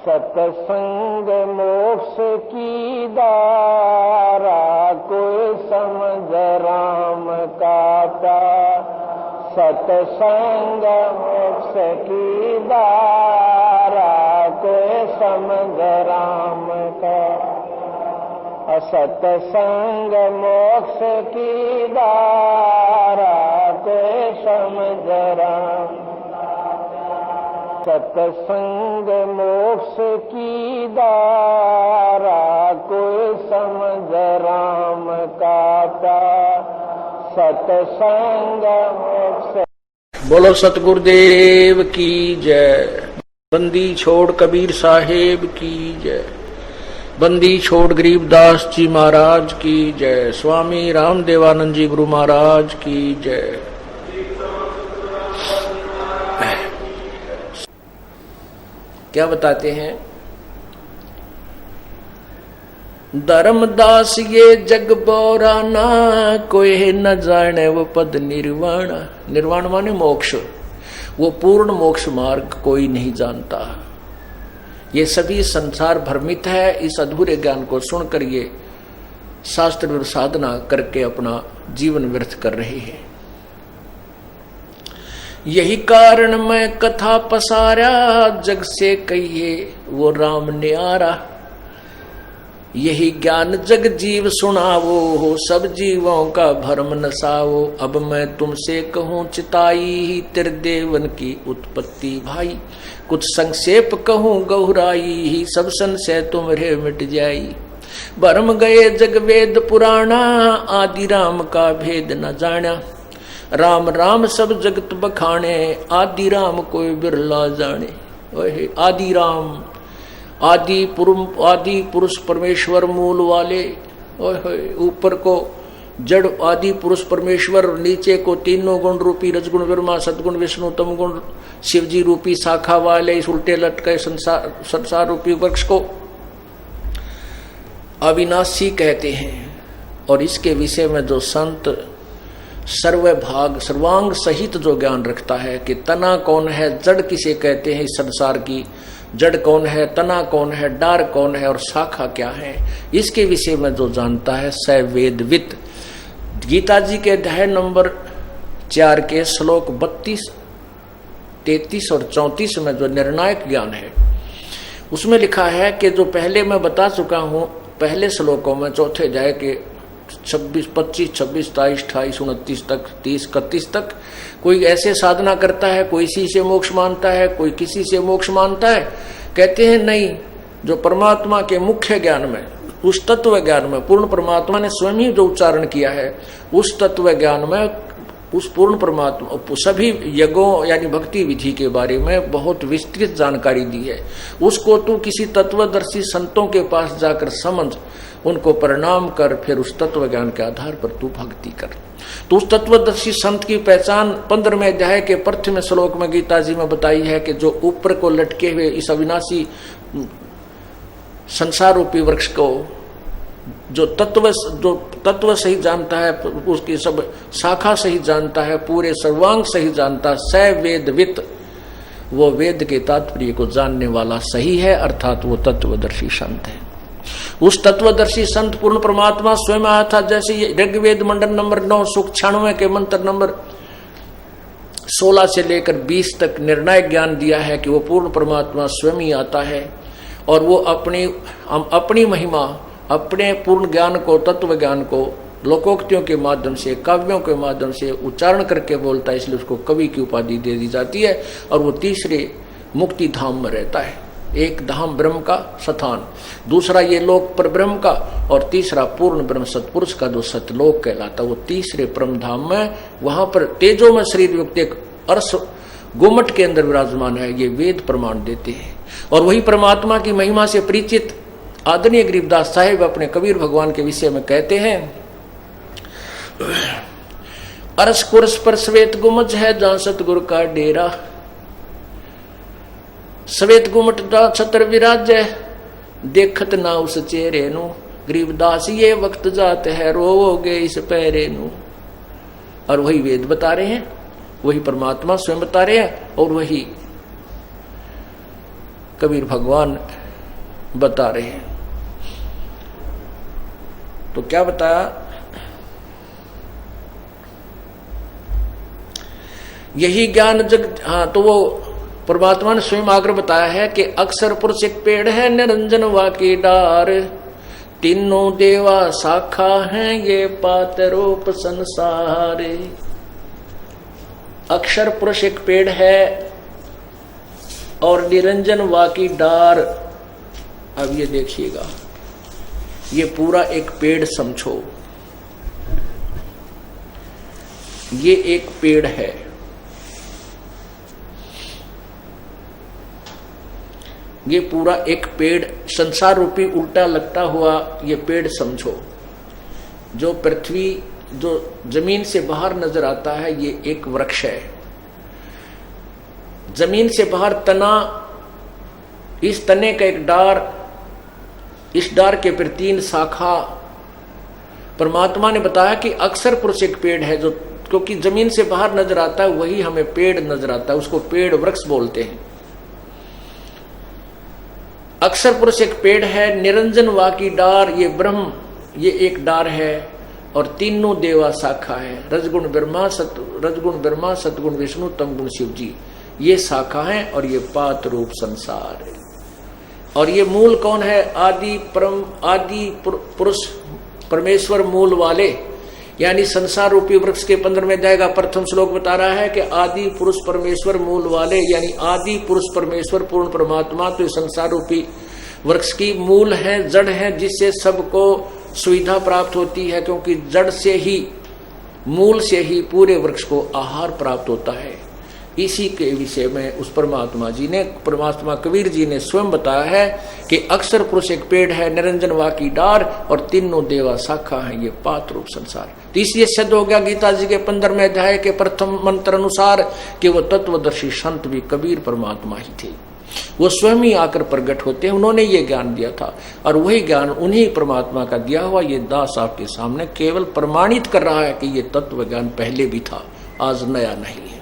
सत्संग मोक्ष की धारा, कोई समझ राम का प्यार। सत्संग मोक्ष की धारा, कोई समझ राम का। सत्संग मोक्ष की धारा, कोई समझ राम। सत्संग मोक्ष की धारा, कोई समझ राम का प्यार। सत्संग मोक्ष। बोलो सतगुरुदेव की जय। बंदी छोड़ कबीर साहेब की जय। बंदी छोड़ गरीबदास जी महाराज की जय। स्वामी रामदेवानंद जी गुरु महाराज की जय। क्या बताते हैं? धर्मदास ये जग बोराना, कोई न जाने वो पद निर्वाण। निर्वाण माने मोक्ष, वो पूर्ण मोक्ष मार्ग कोई नहीं जानता। ये सभी संसार भ्रमित है। इस अधूरे ज्ञान को सुनकर ये शास्त्र साधना करके अपना जीवन व्यर्थ कर रहे हैं। यही कारण मैं कथा पसारा, जग से कहिए वो राम न्यारा। यही ज्ञान जग जीव सुनावो, हो सब जीवों का भरम नसावो। अब मैं तुमसे कहूँ चिताई, त्रिदेवन की उत्पत्ति भाई। कुछ संक्षेप कहूँ गहुराई, सब संशय तुम्हारे मिट जाई। भरम गए जग वेद पुराना, आदि राम का भेद न जाना। राम राम सब जगत बखाने, आदि राम कोई बिरला जाने। ओहे आदि राम, आदि पुरुष परमेश्वर मूल वाले। ओहे ऊपर को जड़ आदि पुरुष परमेश्वर, नीचे को तीनों गुण रूपी रजगुण ब्रह्मा सदगुण विष्णु तम गुण शिवजी रूपी शाखा वाले इस उल्टे लटके संसार रूपी वृक्ष को अविनाशी कहते हैं। और इसके विषय में जो संत सर्वभाग सर्वांग सहित जो ज्ञान रखता है कि तना कौन है, जड़ किसे कहते हैं, इस संसार की जड़ कौन है, तना कौन है, डार कौन है और शाखा क्या है, इसके विषय में जो जानता है स वेदवित। गीता जी के अध्याय नंबर 4 के श्लोक 32, 33 और 34 में जो निर्णायक ज्ञान है उसमें लिखा है कि जो पहले मैं बता चुका हूं, पहले श्लोकों में चौथे अध्याय के 26, 25, 26, 27, 28, 29 तक 30, 31 तक कोई ऐसे साधना करता है, कोई इसी से मोक्ष मानता है, कोई किसी से मोक्ष मानता है। कहते हैं नहीं, जो परमात्मा के मुख्य ज्ञान में, उस तत्व ज्ञान में, पूर्ण परमात्मा ने स्वयं ही जो उच्चारण किया है उस तत्व ज्ञान में, उस पूर्ण परमात्मा सभी यज्ञों यानी भक्ति विधि के बारे में बहुत विस्तृत जानकारी दी है। उसको तू किसी तत्वदर्शी संतों के पास जाकर समझ, उनको प्रणाम कर, फिर उस तत्व ज्ञान के आधार पर तू भक्ति कर। तो उस तत्वदर्शी संत की पहचान 15वें अध्याय के प्रथम श्लोक में गीता जी में बताई है कि जो ऊपर को लटके हुए इस अविनाशी संसार रूपी वृक्ष को जो तत्व सही जानता है, उसकी सब शाखा सही जानता है, पूरे सर्वांग सही जानता है, स वेदवित, वो वेद के तात्पर्य को जानने वाला सही है, अर्थात वो तत्वदर्शी संत है। उस तत्वदर्शी संत पूर्ण परमात्मा स्वयं आया था। जैसे ऋग्वेद मंडल नंबर 9 सूक्त 96 के मंत्र नंबर 16 से लेकर 20 तक निर्णायक ज्ञान दिया है कि वो पूर्ण परमात्मा स्वयं ही आता है और वो अपनी महिमा, अपने पूर्ण ज्ञान को, तत्व ज्ञान को लोकोक्तियों के माध्यम से, काव्यों के माध्यम से उच्चारण करके बोलता है, इसलिए उसको कवि की उपाधि दे दी जाती है। और वो तीसरे मुक्ति धाम में रहता है। एक धाम ब्रह्म का स्थान, दूसरा ये लोक पर ब्रह्म का, और तीसरा पूर्ण ब्रह्म सतपुरुष का जो सतलोक कहलाता, वो तीसरे परम धाम में, वहां पर तेजो में शरीर युक्त एक अर्श गुमट के अंदर विराजमान है। ये वेद प्रमाण देते हैं। और वही परमात्मा की महिमा से परिचित आदरणीय गरीबदास साहेब अपने कबीर भगवान के विषय में कहते हैं, अरस कुरस पर श्वेत गुमज है, जहां सतगुरु का डेरा। श्वेत गुमट दा छतर विराज, देखत ना उस चेहरे नु। गरीबदास ये वक्त जाते है, रोओगे इस पैरे नु। और वही वेद बता रहे हैं, वही परमात्मा स्वयं बता रहे हैं, और वही कबीर भगवान बता रहे हैं। तो क्या बताया, यही ज्ञान जग, हाँ, तो वो परमात्मा ने स्वयं आकर बताया है कि अक्षर पुरुष एक पेड़ है, निरंजन वाकी डार, तीनों देवा शाखा हैं, ये पातरूप संसार। अक्षर पुरुष एक पेड़ है और निरंजन वाकी डार। अब ये देखिएगा, ये पूरा एक पेड़ समझो, ये एक पेड़ है, ये पूरा एक पेड़, संसार रूपी उल्टा लगता हुआ ये पेड़ समझो। जो पृथ्वी, जो जमीन से बाहर नजर आता है, ये एक वृक्ष है। जमीन से बाहर तना, इस तने का एक डार, इस डार के फिर 3 शाखा। परमात्मा ने बताया कि अक्षर पुरुष एक पेड़ है, जो क्योंकि जमीन से बाहर नजर आता है वही हमें पेड़ नजर आता है, उसको पेड़ वृक्ष बोलते हैं। अक्षर पुरुष एक पेड़ है, निरंजन वाकी डार, ये ब्रह्म, ये एक डार है, और तीनों देवा शाखा है, रजगुण ब्रह्मा सतगुण विष्णु तमगुण शिव जी, ये शाखा है, और ये पात रूप संसार है। और ये मूल कौन है, आदि पुरुष परमेश्वर मूल वाले, यानी संसार रूपी वृक्ष के 15वें अध्याय का प्रथम श्लोक बता रहा है कि आदि पुरुष परमेश्वर मूल वाले, यानी आदि पुरुष परमेश्वर पूर्ण परमात्मा तो संसार रूपी वृक्ष की मूल है, जड़ है, जिससे सबको सुविधा प्राप्त होती है, क्योंकि जड़ से ही, मूल से ही पूरे वृक्ष को आहार प्राप्त होता है। इसी के विषय में उस परमात्मा कबीर जी ने स्वयं बताया है कि अक्षर पुरुष एक पेड़ है, निरंजन वाकी डार, और तीनों देवा शाखा है, ये पात रूप संसार। तो इसलिए सिद्ध हो गया गीता जी के 15वें अध्याय के प्रथम मंत्र अनुसार कि वो तत्वदर्शी संत भी कबीर परमात्मा ही थे। वो स्वयं ही आकर प्रकट होते हैं, उन्होंने ये ज्ञान दिया था, और वही ज्ञान उन्हीं परमात्मा का दिया हुआ ये दास आपके सामने केवल प्रमाणित कर रहा है कि ये तत्व ज्ञान पहले भी था, आज नया नहीं है।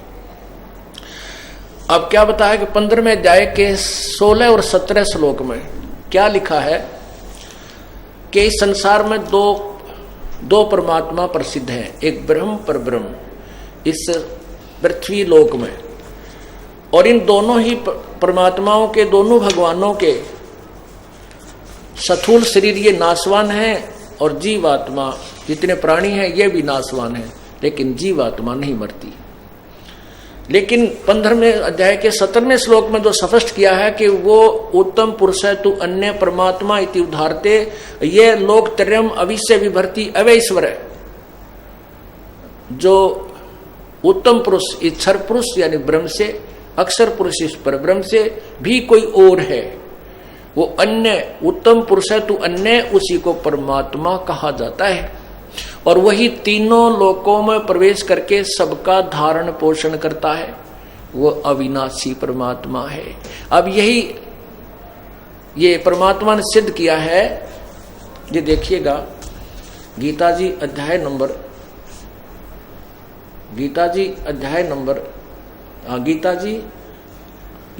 अब क्या बताया कि 15वें अध्याय के 16 और 17 श्लोक में क्या लिखा है कि इस संसार में दो परमात्मा प्रसिद्ध हैं, एक ब्रह्म पर ब्रह्म इस पृथ्वी लोक में, और इन दोनों ही परमात्माओं के, दोनों भगवानों के स्थूल शरीर ये नाशवान है, और जीवात्मा जितने प्राणी हैं ये भी नाशवान है, लेकिन जीवात्मा नहीं मरती। लेकिन 15वें अध्याय के 17वें श्लोक में जो स्पष्ट किया है कि वो उत्तम पुरुष है, तू अन्य परमात्मा इति उद्धारते, ये लोक त्रयम अविश्य विभर्ति अवैश्वर है। जो उत्तम पुरुष इच्छर पुरुष यानी ब्रह्म से, अक्षर पुरुष इस पर ब्रह्म से भी कोई और है, वो अन्य उत्तम पुरुष है, तू अन्य, उसी को परमात्मा कहा जाता है। और वही तीनों लोकों में प्रवेश करके सबका धारण पोषण करता है, वो अविनाशी परमात्मा है। अब यही ये परमात्मा ने सिद्ध किया है। ये देखिएगा गीता जी अध्याय नंबर गीता जी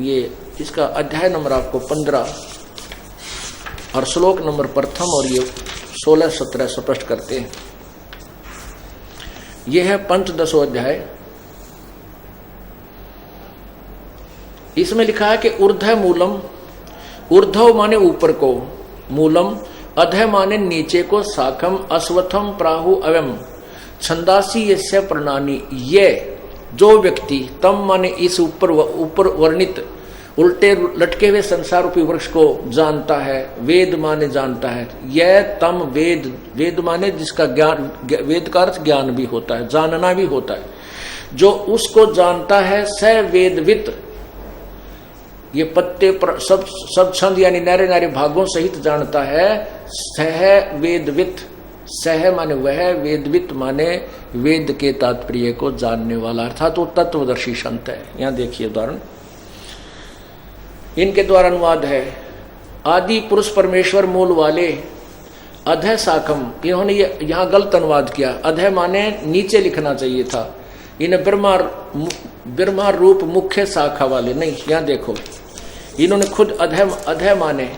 ये इसका अध्याय नंबर आपको 15 और श्लोक नंबर प्रथम और ये 16-17 स्पष्ट करते हैं। यह है पंचदशो अध्याय। इसमें लिखा है कि ऊर्ध्व मूलम, ऊर्ध्व माने ऊपर को, मूलम अधः माने नीचे को, शाखम अश्वत्थम प्राहु अवम छंदासी यस्य प्रणानी, ये जो व्यक्ति तम माने इस ऊपर वर्णित उल्टे लटके हुए संसार रूपी वृक्ष को जानता है, वेद माने जानता है, यह तम वेद, वेद माने जिसका ज्ञान, वेद का अर्थ ज्ञान भी होता है, जानना भी होता है, जो उसको जानता है, स वेदवित, ये पत्ते पर सब छंद यानी नारे नारे भागों सहित जानता है, सह वेदवित, सह माने वह, वेदवित माने वेद के तात्पर्य को जानने वाला, अर्थात वो तत्वदर्शी संत है। यहां देखिए उदाहरण, इनके द्वारा अनुवाद है, आदि पुरुष परमेश्वर मूल वाले, अधः शाखम, इन्होंने यहां गलत अनुवाद किया, अधः माने नीचे लिखना चाहिए था, इन्हें ब्रह्मा रूप मुख्य शाखा वाले, नहीं, यहां देखो इन्होंने खुद अधः माने,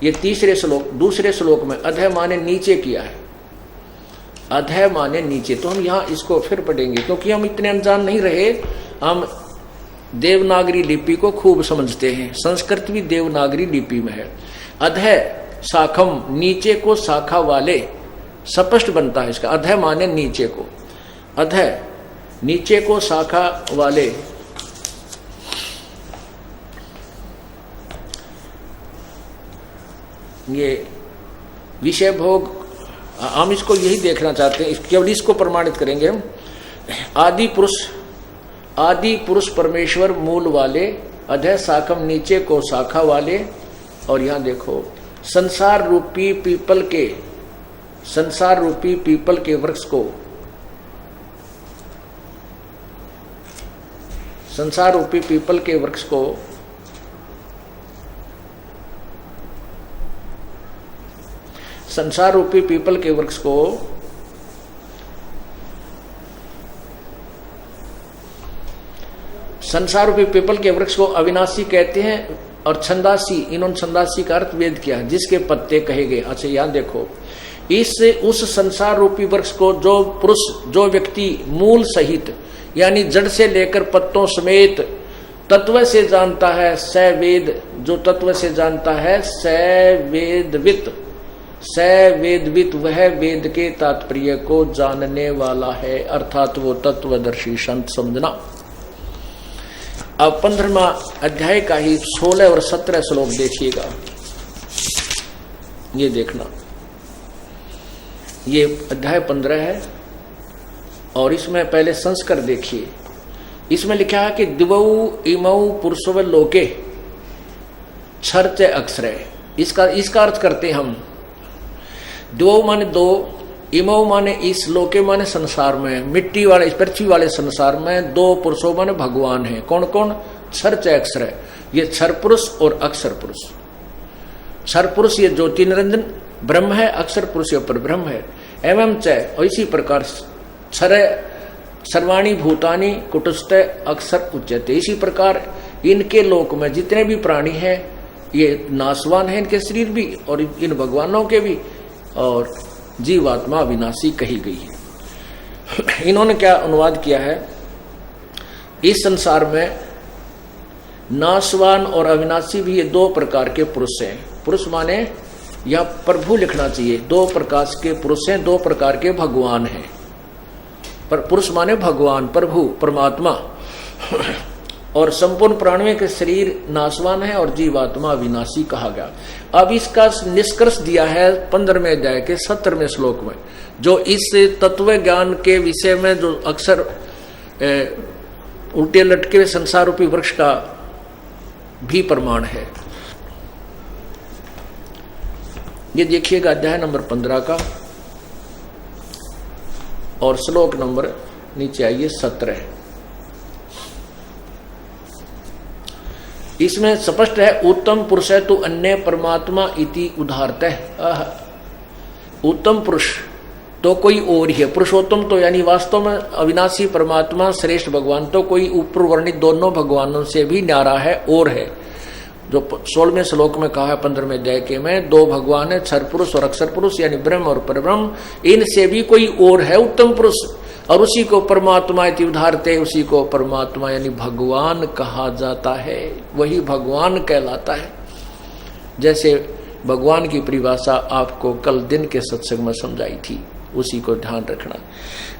ये तीसरे श्लोक, दूसरे श्लोक में अधः माने नीचे किया है, अधः माने नीचे। तो हम यहाँ इसको फिर पढ़ेंगे, क्योंकि हम इतने अनजान नहीं रहे। हम देवनागरी लिपि को खूब समझते हैं, संस्कृत भी देवनागरी लिपि में है। अधः शाखम, नीचे को शाखा वाले, स्पष्ट बनता है इसका। अधः माने नीचे को, अधः नीचे को शाखा वाले। ये विषय भोग, हम इसको यही देखना चाहते हैं, केवल इसको प्रमाणित करेंगे हम। आदि पुरुष परमेश्वर मूल वाले, अधः शाखम नीचे को शाखा वाले। और यहां देखो संसार रूपी पीपल के वृक्ष को, संसार रूपी पीपल के वृक्ष को संसार रूपी पीपल के वृक्ष को संसार रूपी पीपल के वृक्ष को अविनाशी कहते हैं। और छंदासी, इन्होंने छंदासी का अर्थ वेद किया, जिसके पत्ते कहे गए। अच्छा यहां देखो, उस संसार रूपी वृक्ष को जो पुरुष, जो व्यक्ति मूल सहित यानी जड़ से लेकर पत्तों समेत तत्व से जानता है, स वेद, जो तत्व से जानता है, स वेदवित, वह वेद के तात्पर्य को जानने वाला है, अर्थात वो तत्वदर्शी संत समझना। अब 15वां अध्याय का ही 16 और 17 श्लोक देखिएगा, ये देखना, ये अध्याय 15 है। और इसमें पहले संस्कार देखिए, इसमें लिखा है कि दिवौ इमौ पुरुषव लोके छर्च अक्षर। इसका अर्थ करते हैं हम, दिवौ माने दो, इमौ माने इस, लोके माने संसार में, मिट्टी वाले, पृथ्वी वाले संसार में दो पुरुषों माने भगवान है। कौन कौन? छर्च अक्षर है, ये क्षर पुरुष और अक्षर पुरुष। क्षर पुरुष ये ज्योति निरंजन ब्रह्म है, अक्षर पुरुष ये पर ब्रह्म है। एवं च, और इसी प्रकार क्षर सर्वाणी भूतानि कुटुस्थ अक्षर उच्यते। इसी प्रकार इनके लोक में जितने भी प्राणी हैं ये नाशवान है, इनके शरीर भी और इन भगवानों के भी, और जीवात्मा अविनाशी कही गई है। इन्होंने क्या अनुवाद किया है, इस संसार में नाशवान और अविनाशी भी ये दो प्रकार के पुरुष हैं। पुरुष माने या प्रभु लिखना चाहिए, दो प्रकार के पुरुष हैं, दो प्रकार के भगवान हैं। पर पुरुष माने भगवान, प्रभु, परमात्मा। और संपूर्ण प्राणियों के शरीर नाशवान है और जीवात्मा अविनाशी कहा गया। अब इसका निष्कर्ष दिया है 15वें अध्याय के 17वें श्लोक में, जो इस तत्व ज्ञान के विषय में जो अक्सर उल्टे लटके हुए संसार रूपी वृक्ष का भी प्रमाण है। ये देखिएगा अध्याय नंबर 15 का और श्लोक नंबर नीचे आइए 17। इसमें स्पष्ट है, उत्तम पुरुष है तो अन्य परमात्मा इति उदाहरतः। उत्तम पुरुष तो कोई और ही है, पुरुषोत्तम तो यानी वास्तव में अविनाशी परमात्मा श्रेष्ठ भगवान तो कोई ऊपर वर्णित दोनों भगवानों से भी न्यारा है और है। जो 16वें श्लोक में कहा है 15वें अध्याय के में, दो भगवान है, क्षर पुरुष और अक्षर पुरुष यानी ब्रह्म और परब्रह्म, इनसे भी कोई और है उत्तम पुरुष, और उसी को परमात्मा इति उदाहरते, उसी को परमात्मा यानी भगवान कहा जाता है, वही भगवान कहलाता है। जैसे भगवान की परिभाषा आपको कल दिन के सत्संग में समझाई थी, उसी को ध्यान रखना।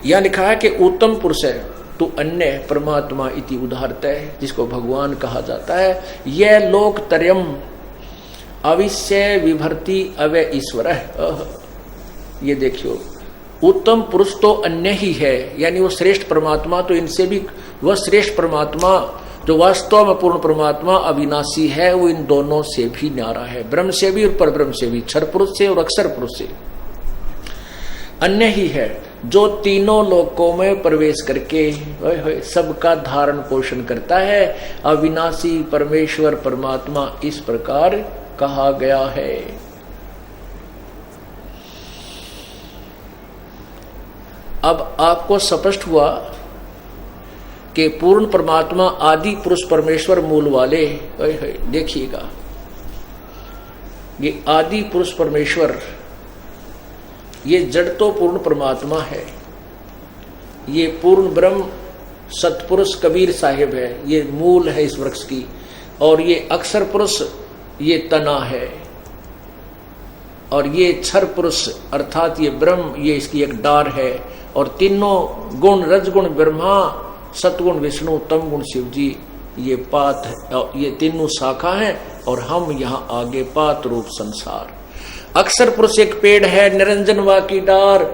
यह लिखा है कि उत्तम पुरुष है तो अन्य परमात्मा इति उदाहरतः, जिसको भगवान कहा जाता है। यह लोकतर्यम अविश्य विभर्ति अवय ईश्वर है। ये देखियो, उत्तम पुरुष तो अन्य ही है, यानी वो श्रेष्ठ परमात्मा, तो इनसे भी वह श्रेष्ठ परमात्मा जो वास्तव में पूर्ण परमात्मा अविनाशी है, वो इन दोनों से भी न्यारा है, ब्रह्म से भी और परब्रह्म से भी, क्षर पुरुष से और अक्षर पुरुष से। अन्य ही है जो तीनों लोकों में प्रवेश करके सबका धारण पोषण करता है, अविनाशी परमेश्वर परमात्मा इस प्रकार कहा गया है। अब आपको स्पष्ट हुआ कि पूर्ण परमात्मा आदि पुरुष परमेश्वर मूल वाले, देखिएगा ये आदि पुरुष परमेश्वर, ये जड़ तो पूर्ण परमात्मा है, ये पूर्ण ब्रह्म सतपुरुष कबीर साहिब है, ये मूल है इस वृक्ष की, और ये अक्षर पुरुष ये तना है, और ये क्षर पुरुष अर्थात ये ब्रह्म ये इसकी एक डार है, और तीनों गुण रजगुण ब्रह्मा, सतगुण विष्णु, तम गुण शिव जी, ये पात है, ये तीनों शाखा है, और हम यहाँ आगे पात रूप संसार। अक्षर पुरुष एक पेड़ है, निरंजन वा की डार,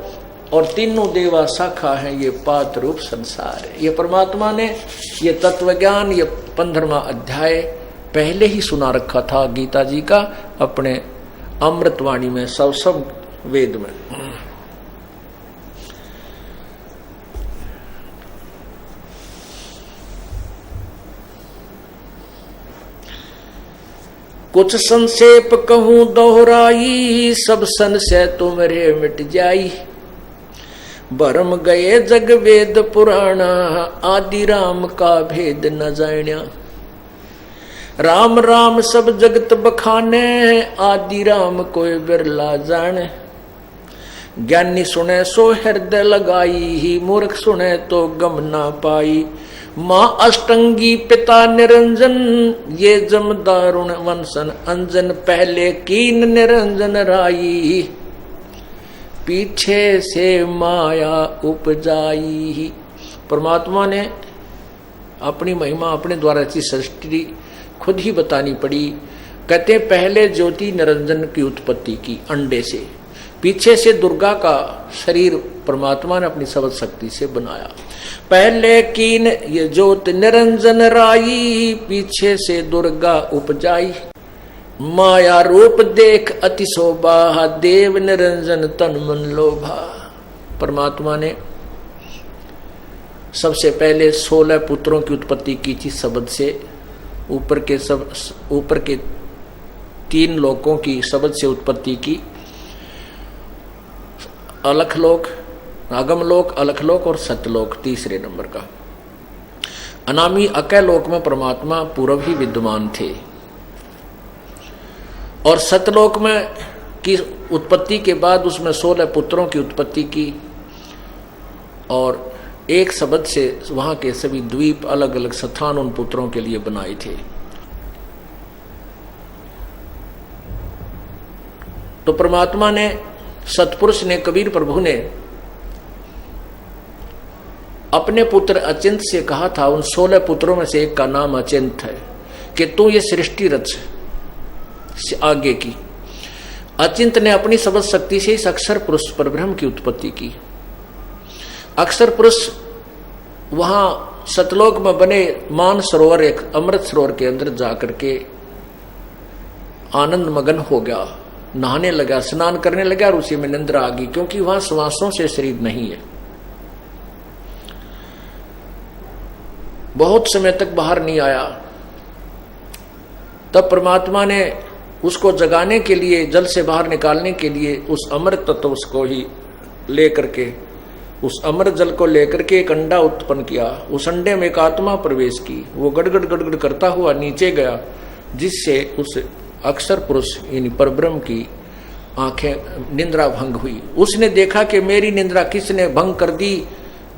और तीनों देवा शाखा है, ये पात रूप संसार है। ये परमात्मा ने ये तत्वज्ञान ये 15वां अध्याय पहले ही सुना रखा था गीता जी का अपने अमृतवाणी में, सवसम वेद में। कुछ संक्षेप कहूं दोहराई, सब संशय तुमरे मिट जाई। भरम गए जग वेद पुराणा, आदि राम का भेद न जाण्या। राम राम सब जगत बखाने, आदि राम कोई बिरला जाने। ज्ञानी सुने सो हृदय लगाई, मूर्ख सुने तो गम ना पाई। माँ अष्टंगी पिता निरंजन, ये जम दारुण वंशन अंजन। पहले कीन निरंजन राई, पीछे से माया उपजाई। परमात्मा ने अपनी महिमा अपने द्वारा की सृष्टि खुद ही बतानी पड़ी। कहते पहले ज्योति निरंजन की उत्पत्ति की अंडे से, पीछे से दुर्गा का शरीर परमात्मा ने अपनी सबद शक्ति से बनाया। पहले कीन ये ज्योत निरंजन राई, पीछे से दुर्गा उपजाई। माया रूप देख अति शोभा, देव निरंजन तन मन लोभा। परमात्मा ने सबसे पहले 16 पुत्रों की उत्पत्ति की थी शब्द से। ऊपर के 3 लोकों की शब्द से उत्पत्ति की। अलखलोक, अगमलोक, अलखलोक और सतलोक तीसरे नंबर का। अनामी अकैलोक में परमात्मा पूर्व ही विद्यमान थे, और सतलोक में की उत्पत्ति के बाद उसमें 16 पुत्रों की उत्पत्ति की, और एक शब्द से वहां के सभी द्वीप अलग अलग स्थान उन पुत्रों के लिए बनाए थे। तो परमात्मा ने, सतपुरुष ने, कबीर प्रभु ने अपने पुत्र अचिंत से कहा था, उन 16 पुत्रों में से एक का नाम अचिंत है, कि तू ये सृष्टि रच आगे की। अचिंत ने अपनी सबद शक्ति से इस अक्षर पुरुष पर ब्रह्म की उत्पत्ति की। अक्षर पुरुष वहां सतलोक में बने मान सरोवर, एक अमृत सरोवर के अंदर जाकर के आनंद मगन हो गया, नहाने लगा, स्नान करने लगा, और उसी में निंद्रा आ गई, क्योंकि वहां श्वासों से शरीर नहीं है। बहुत समय तक बाहर नहीं आया। तब परमात्मा ने उसको जगाने के लिए, जल से बाहर निकालने के लिए उस अमृत तत्व को ही लेकर के, उस अमृत जल को लेकर के एक अंडा उत्पन्न किया। उस अंडे में एक आत्मा प्रवेश की, वो गड़गड़ गड़गड़ करता हुआ नीचे गया, जिससे उस अक्षर पुरुष यानी परब्रह्म की आंखें निंद्रा भंग हुई। उसने देखा कि मेरी निंद्रा किसने भंग कर दी।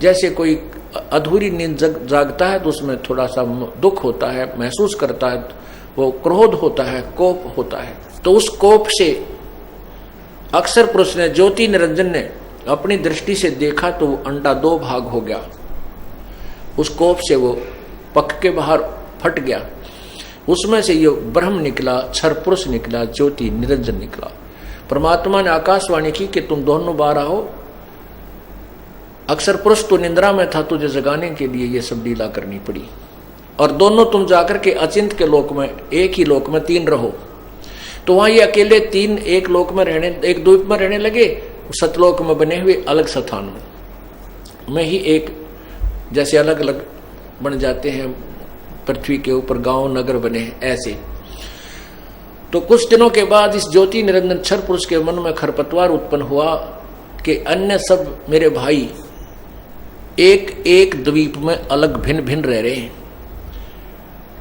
जैसे कोई अधूरी नींद जागता है तो उसमें थोड़ा सा दुख होता है, महसूस करता है, वो क्रोध होता है, कोप होता है। तो उस कोप से अक्षर पुरुष ने, ज्योति निरंजन ने अपनी दृष्टि से देखा तो वो अंडा 2 भाग हो गया। उस कोप से वो पक के बाहर फट गया। उसमें से ये ब्रह्म निकला, क्षर पुरुष निकला, ज्योति निरंजन निकला। परमात्मा ने आकाशवाणी की कि तुम दोनों बाहर आओ। अक्षर पुरुष तो निंद्रा में था, तुझे जगाने के लिए ये सब लीला करनी पड़ी, और दोनों तुम जाकर के अचिंत के लोक में, एक ही लोक में 3 रहो। तो वहां ये अकेले 3 एक लोक में रहने, एक द्वीप में रहने लगे, सतलोक में बने हुए अलग स्थान में ही एक, जैसे अलग अलग बन जाते हैं पृथ्वी के ऊपर गांव नगर बने हैं, ऐसे। तो कुछ दिनों के बाद इस ज्योति निरंजन क्षर पुरुष के मन में खरपतवार उत्पन्न हुआ कि अन्य सब मेरे भाई एक एक द्वीप में अलग भिन्न भिन्न रह रहे हैं,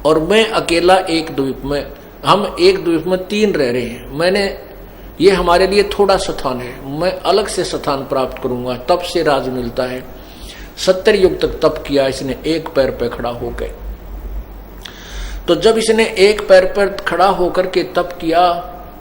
और मैं अकेला एक द्वीप में, हम एक द्वीप में 3 रह रहे हैं। मैंने, ये हमारे लिए थोड़ा स्थान है, मैं अलग से स्थान प्राप्त करूंगा, तब से राज मिलता है। 70 युग तक तप किया इसने एक पैर पे खड़ा होकर। तो जब इसने एक पैर पर खड़ा होकर के तप किया,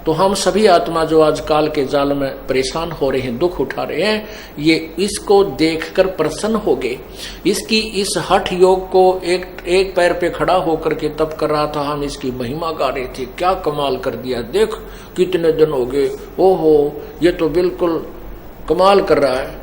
तो हम सभी आत्मा जो आज काल के जाल में परेशान हो रहे हैं, दुख उठा रहे हैं, ये इसको देखकर प्रसन्न हो गए। इसकी इस हठ योग को एक पैर पे खड़ा होकर के तप कर रहा था, हम इसकी महिमा गा रहे थे, क्या कमाल कर दिया, देख कितने दिन हो गए, ओहो ये तो बिल्कुल कमाल कर रहा है।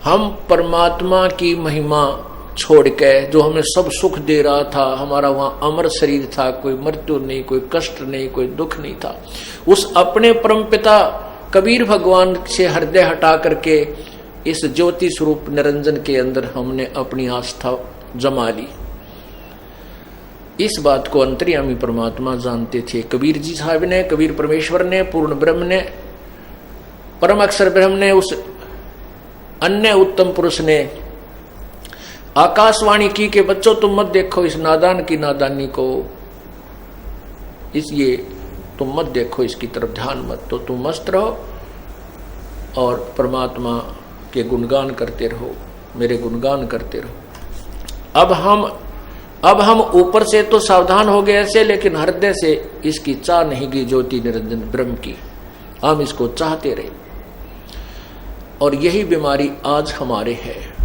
हम परमात्मा की महिमा छोड़ के, जो हमें सब सुख दे रहा था, हमारा वहां अमर शरीर था, कोई मृत्यु नहीं, कोई कष्ट नहीं, कोई दुख नहीं था, उस अपने परमपिता कबीर भगवान से हृदय हटा करके इस ज्योति स्वरूप निरंजन के अंदर हमने अपनी आस्था जमा ली। इस बात को अंतर्यामी परमात्मा जानते थे। कबीर जी साहब ने, कबीर परमेश्वर ने, पूर्ण ब्रह्म ने, परम अक्षर ब्रह्म ने, उस अन्य उत्तम पुरुष ने आकाशवाणी की कि बच्चों तुम मत देखो इस नादान की नादानी को, ये तुम मत देखो, इसकी तरफ ध्यान मत, तो तुम मस्त रहो और परमात्मा के गुणगान करते रहो, मेरे गुणगान करते रहो। अब हम ऊपर से तो सावधान हो गए ऐसे, लेकिन हृदय से इसकी चाह नहीं गई ज्योति निरंजन ब्रह्म की, हम इसको चाहते रहे। और यही बीमारी आज हमारे है।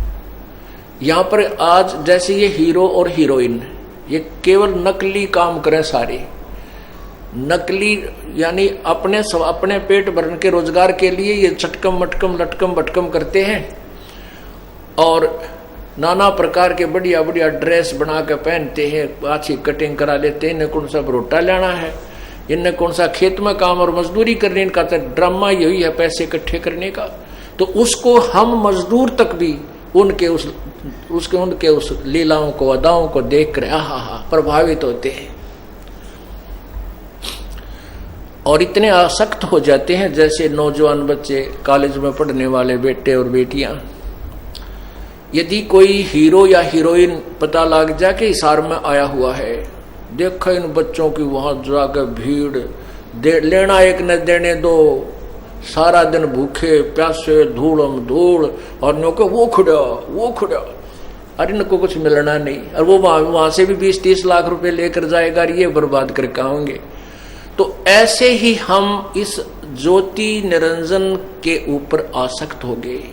यहां पर आज जैसे ये हीरो और हीरोइन, ये केवल नकली काम करें सारे, नकली यानी अपने पेट भरने के रोजगार के लिए ये चटकम मटकम लटकम बटकम करते हैं, और नाना प्रकार के बढ़िया बढ़िया ड्रेस बना के पहनते हैं, अच्छी कटिंग करा लेते हैं। इन्हें कौन सा रोटा लेना है, इन्हें कौन सा खेत में काम और मजदूरी करने का, तो ड्रामा यही है पैसे इकट्ठे करने का। तो उसको हम मजदूर तक भी उनके उस लीलाओं को, अदाओं को देख कर आहा प्रभावित होते हैं और इतने आसक्त हो जाते हैं। जैसे नौजवान बच्चे, कॉलेज में पढ़ने वाले बेटे और बेटियां, यदि कोई हीरो या हीरोइन पता लग जाए कि हिसार में आया हुआ है, देखो इन बच्चों की वहां जाकर भीड़, लेना एक न देने दो, सारा दिन भूखे प्यासे धूलम धूल, और नो को वो खुड़ा, अरे इनको कुछ मिलना नहीं, और वो वहां से भी 20-30 लाख रुपए लेकर जाएगा, ये बर्बाद करके आएंगे। तो ऐसे ही हम इस ज्योति निरंजन के ऊपर आसक्त हो गए,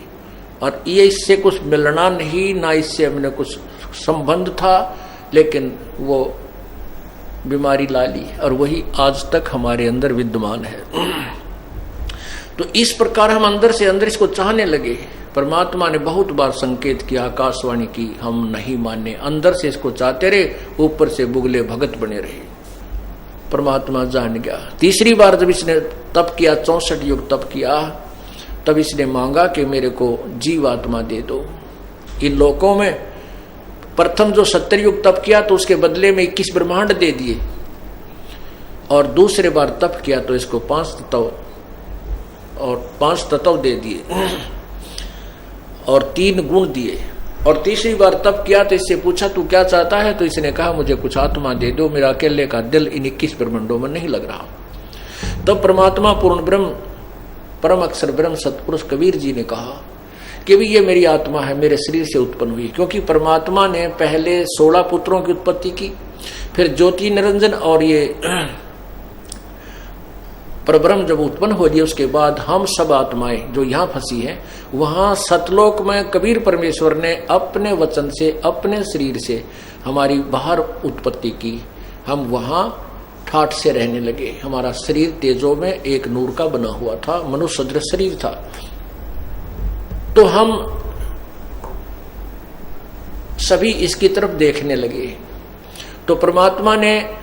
और ये इससे कुछ मिलना नहीं, ना इससे हमने कुछ संबंध था, लेकिन वो बीमारी ला ली, और वही आज तक हमारे अंदर विद्यमान है। तो इस प्रकार हम अंदर से अंदर इसको चाहने लगे। परमात्मा ने बहुत बार संकेत किया, आकाशवाणी की, हम नहीं माने, अंदर से इसको चाहते रहे, ऊपर से बुगले भगत बने रहे। परमात्मा जान गया। तीसरी बार जब इसने तप किया, 64 युग तप किया, तब इसने मांगा कि मेरे को जीवात्मा दे दो। इन लोकों में प्रथम जो 70 युग तप किया तो उसके बदले में 21 ब्रह्मांड दे दिए, और दूसरे बार तप किया तो इसको 5 तत्व दे दिए और 3 गुण दिए। और तीसरी बार तप किया तो इससे पूछा तू क्या चाहता है, तो इसने कहा मुझे कुछ आत्मा दे दो, मेरा अकेले का दिल इन 21 ब्रह्मांडों में नहीं लग रहा। तब परमात्मा पूर्ण ब्रह्म, परम अक्षर ब्रह्म सतपुरुष कबीर जी ने कहा कि भी ये मेरी आत्मा है, मेरे शरीर से उत्पन्न हुई। क्योंकि परमात्मा ने पहले 16 पुत्रों की उत्पत्ति की, फिर ज्योति निरंजन और ये परब्रह्म जब उत्पन्न हो गया, उसके बाद हम सब आत्माएं जो यहाँ फंसी हैं, वहां सतलोक में कबीर परमेश्वर ने अपने वचन से, अपने शरीर से हमारी बाहर उत्पत्ति की। हम वहां ठाठ से रहने लगे। हमारा शरीर तेजो में एक नूर का बना हुआ था, मनुष्य सदृश शरीर था। तो हम सभी इसकी तरफ देखने लगे। तो परमात्मा ने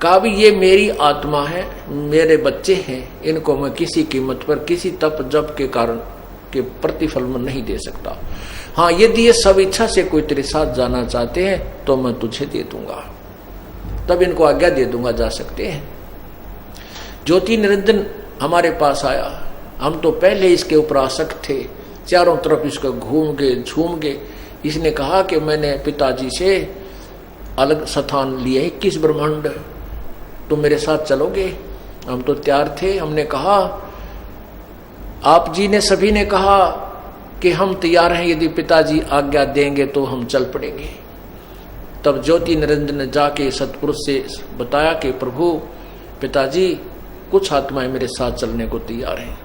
कहा भी ये मेरी आत्मा है, मेरे बच्चे हैं, इनको मैं किसी कीमत पर, किसी तप जप के कारण के प्रतिफल में नहीं दे सकता। हाँ, यदि ये सब इच्छा से कोई तेरे साथ जाना चाहते हैं तो मैं तुझे दे दूंगा, तब इनको आज्ञा दे दूंगा, जा सकते हैं। ज्योति निरंजन हमारे पास आया। हम तो पहले इसके ऊपर आसक्त थे, चारों तरफ इसको घूम के झूम के इसने कहा कि मैंने पिताजी से अलग स्थान लिए 21 ब्रह्मांड, तुम मेरे साथ चलोगे? हम तो तैयार थे। हमने कहा, आप जी ने सभी ने कहा कि हम तैयार हैं, यदि पिताजी आज्ञा देंगे तो हम चल पड़ेंगे। तब ज्योति निरंजन ने जाके सतपुरुष से बताया कि प्रभु, पिताजी कुछ आत्माएं मेरे साथ चलने को तैयार हैं।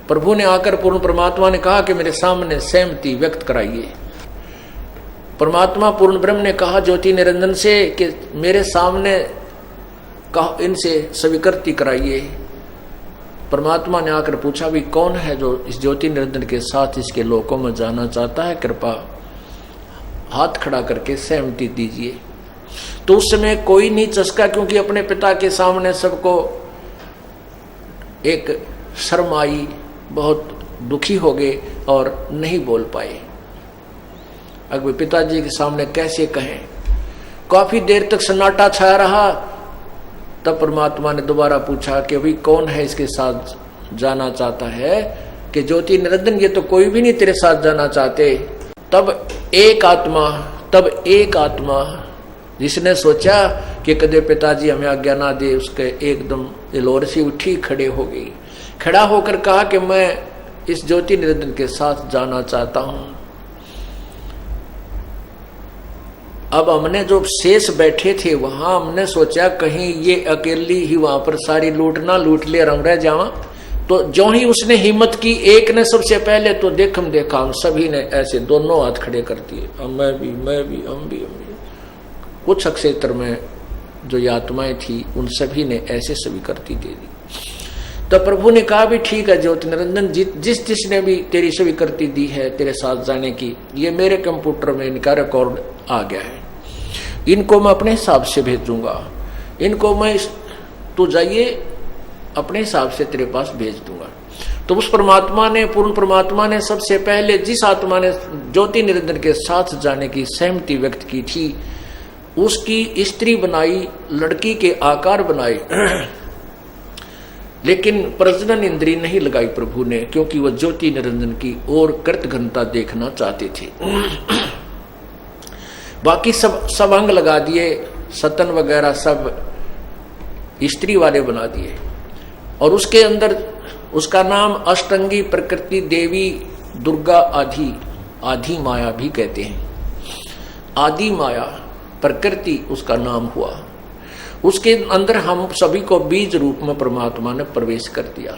प्रभु ने आकर पूर्ण परमात्मा ने कहा कि मेरे सामने सहमति व्यक्त कराइए। परमात्मा पूर्ण ब्रह्म ने कहा ज्योति निरंजन से कि मेरे सामने कहा, इनसे स्वीकृति कराइए। परमात्मा ने आकर पूछा, भी कौन है जो इस ज्योति निरंजन के साथ इसके लोकों में जाना चाहता है? कृपा हाथ खड़ा करके सहमति दीजिए। तो उस समय कोई नहीं चसका, क्योंकि अपने पिता के सामने सबको एक शर्म आई, बहुत दुखी हो गए और नहीं बोल पाए। अगर पिताजी के सामने कैसे कहें? काफी देर तक सन्नाटा छाया रहा। तब परमात्मा ने दोबारा पूछा कि भाई कौन है इसके साथ जाना चाहता है? कि ज्योति निरंजन, ये तो कोई भी नहीं तेरे साथ जाना चाहते। तब एक आत्मा जिसने सोचा कि कदे पिताजी हमें आज्ञा ना दे, उसके एकदम लोर सी उठी, खड़े हो गई। खड़ा होकर कहा कि मैं इस ज्योति निरंजन के साथ जाना चाहता हूं। अब हमने जो शेष बैठे थे वहां, हमने सोचा कहीं ये अकेली ही वहां पर सारी लूट ना लूट ले, रंग रह जावा। तो जो ही उसने हिम्मत की, एक ने सबसे पहले तो देखा, हम सभी ने ऐसे दोनों हाथ खड़े कर दिए, मैं भी, हम भी। कुछ क्षेत्र में जो ये आत्माएं थी उन सभी ने ऐसे स्वीकृति दे दी। तो प्रभु ने कहा, भी ठीक है ज्योति निरंजन, जिसने भी तेरी स्वीकृति दी है तेरे साथ जाने की, ये मेरे कंप्यूटर में इनका रिकॉर्ड आ गया है, इनको मैं अपने हिसाब से भेजूंगा, इनको मैं तू जाइए अपने हिसाब से तेरे पास भेज दूंगा। तो उस परमात्मा ने, पूर्ण परमात्मा ने सबसे पहले जिस आत्मा ने ज्योति निरंजन के साथ जाने की सहमति व्यक्त की थी, उसकी स्त्री बनाई, लड़की के आकार बनाए, लेकिन प्रजनन इंद्री नहीं लगाई प्रभु ने, क्योंकि वह ज्योति निरंजन की और कृत घनता देखना चाहते थे। बाकी सब अंग लगा दिए, सतन वगैरह सब स्त्री वाले बना दिए, और उसके अंदर उसका नाम अष्टंगी प्रकृति देवी दुर्गा आदि माया भी कहते हैं। आदि माया प्रकृति उसका नाम हुआ। उसके अंदर हम सभी को बीज रूप में परमात्मा ने प्रवेश कर दिया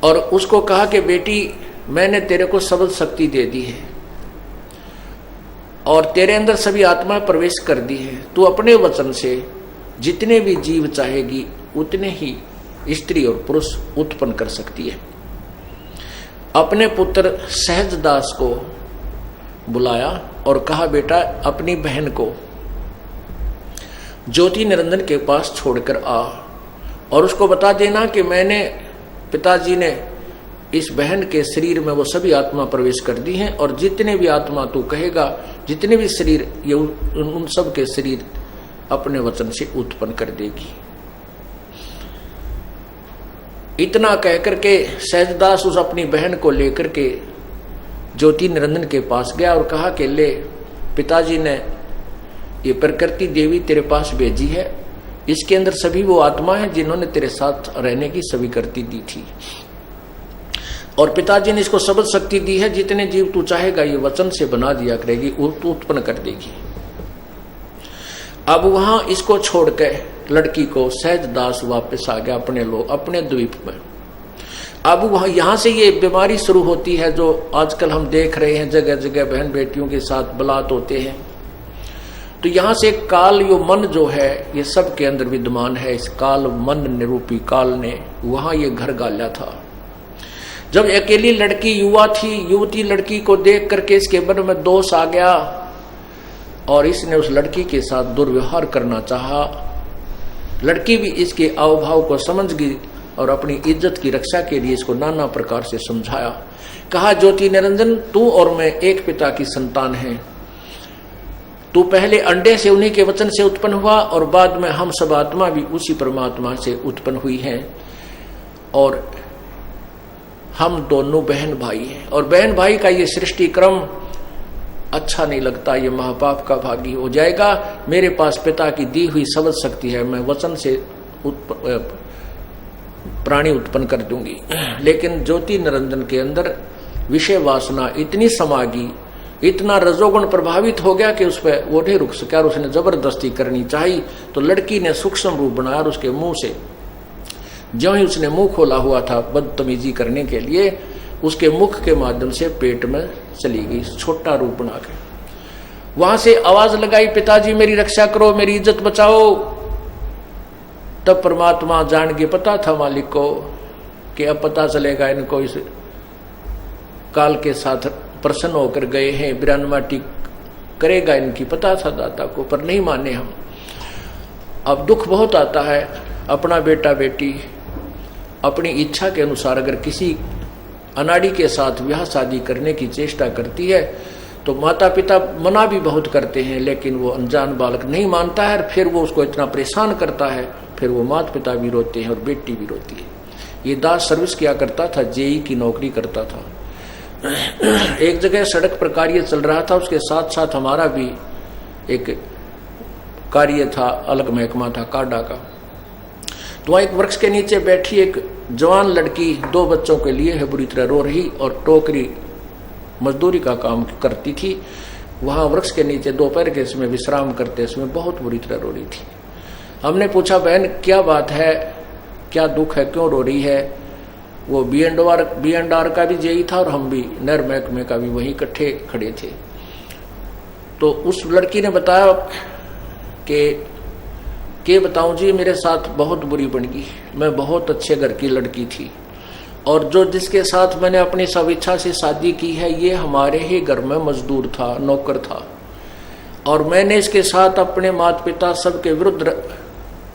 और उसको कहा कि बेटी, मैंने तेरे को सबल शक्ति दे दी है और तेरे अंदर सभी आत्माएं प्रवेश कर दी है। तू अपने वचन से जितने भी जीव चाहेगी उतने ही स्त्री और पुरुष उत्पन्न कर सकती है। अपने पुत्र सहजदास को बुलाया और कहा, बेटा अपनी बहन को ज्योति निरंजन के पास छोड़कर आ और उसको बता देना कि मैंने, पिताजी ने इस बहन के शरीर में वो सभी आत्मा प्रवेश कर दी हैं और जितने भी आत्मा तू कहेगा, जितने भी शरीर, ये उन सब के शरीर अपने वचन से उत्पन्न कर देगी। इतना कहकर के सहजदास उस अपनी बहन को लेकर के ज्योति निरंजन के पास गया और कहा कि ले, पिताजी ने ये प्रकृति देवी तेरे पास भेजी है, इसके अंदर सभी वो आत्मा है जिन्होंने तेरे साथ रहने की स्वीकृति दी थी और पिताजी ने इसको सबल शक्ति दी है, जितने जीव तू चाहेगा ये वचन से बना दिया करेगी, तू उत्पन्न कर देगी। अब वहां इसको छोड़ के लड़की को सहजदास वापस आ गया अपने द्वीप में। अब वहां यहां से ये बीमारी शुरू होती है जो आजकल हम देख रहे हैं, जगह जगह बहन बेटियों के साथ बलात् होते हैं। तो यहां से काल यो मन जो है ये सब के अंदर विद्यमान है। इस काल मन निरूपी काल ने वहां ये घर गाला था। जब अकेली लड़की युवती लड़की को देख करके इसके मन में दोष आ गया और इसने उस लड़की के साथ दुर्व्यवहार करना चाहा। लड़की भी इसके अवभाव को समझ गई और अपनी इज्जत की रक्षा के लिए इसको नाना प्रकार से समझाया। कहा, ज्योति निरंजन, तू और मैं एक पिता की संतान हैं। तू पहले अंडे से, उन्हीं के वचन से उत्पन्न हुआ और बाद में हम सब आत्मा भी उसी परमात्मा से उत्पन्न हुई हैं और हम दोनों बहन भाई हैं और बहन भाई का ये सृष्टि क्रम अच्छा नहीं लगता, ये महापाप का भागी हो जाएगा। मेरे पास पिता की दी हुई समझ शक्ति है, मैं वचन से प्राणी उत्पन्न कर दूंगी। लेकिन ज्योति निरंजन के अंदर विषय वासना इतनी समागी, इतना रजोगुण प्रभावित हो गया कि उस पर वो नहीं रुक सका और उसने जबरदस्ती करनी चाहिए। तो लड़की ने सूक्ष्म रूप बनाया और उसके मुंह से ज्यों ही उसने मुंह खोला हुआ था बदतमीजी करने के लिए, उसके मुख के माध्यम से पेट में चली गई, छोटा रूप बना के। वहां से आवाज लगाई, पिताजी मेरी रक्षा करो, मेरी इज्जत बचाओ। तब परमात्मा जान के, पता था मालिक को कि अब पता चलेगा इनको, इस काल के साथ प्रसन्न होकर गए हैं, विरानमाटी करेगा इनकी, पता था दाता को, पर नहीं माने हम। अब दुख बहुत आता है, अपना बेटा बेटी अपनी इच्छा के अनुसार अगर किसी अनाड़ी के साथ ब्याह शादी करने की चेष्टा करती है तो माता पिता मना भी बहुत करते हैं, लेकिन वो अनजान बालक नहीं मानता है, फिर वो उसको इतना परेशान करता है, फिर वो माता पिता भी रोते हैं और बेटी भी रोती है। ये दास सर्विस किया करता था, जेई की नौकरी करता था। एक जगह सड़क पर कार्य चल रहा था, उसके साथ साथ हमारा भी एक कार्य था, अलग महकमा था काडा का। तो वहां एक वृक्ष के नीचे बैठी एक जवान लड़की 2 बच्चों के लिए है बुरी तरह रो रही और टोकरी मजदूरी का काम करती थी। वहां वृक्ष के नीचे दोपहर के समय विश्राम करते समय बहुत बुरी तरह रो रही थी। हमने पूछा, बहन क्या बात है, क्या दुख है, क्यों रो रही है? वो बीएनडआर का भी जेई था और हम भी नर महकमे का भी वहीं इकट्ठे खड़े थे। तो उस लड़की ने बताया कि बताऊं जी, मेरे साथ बहुत बुरी बन गई। मैं बहुत अच्छे घर की लड़की थी और जो जिसके साथ मैंने अपनी सब इच्छा से शादी की है, ये हमारे ही घर में मजदूर था, नौकर था, और मैंने इसके साथ अपने माता पिता सबके विरुद्ध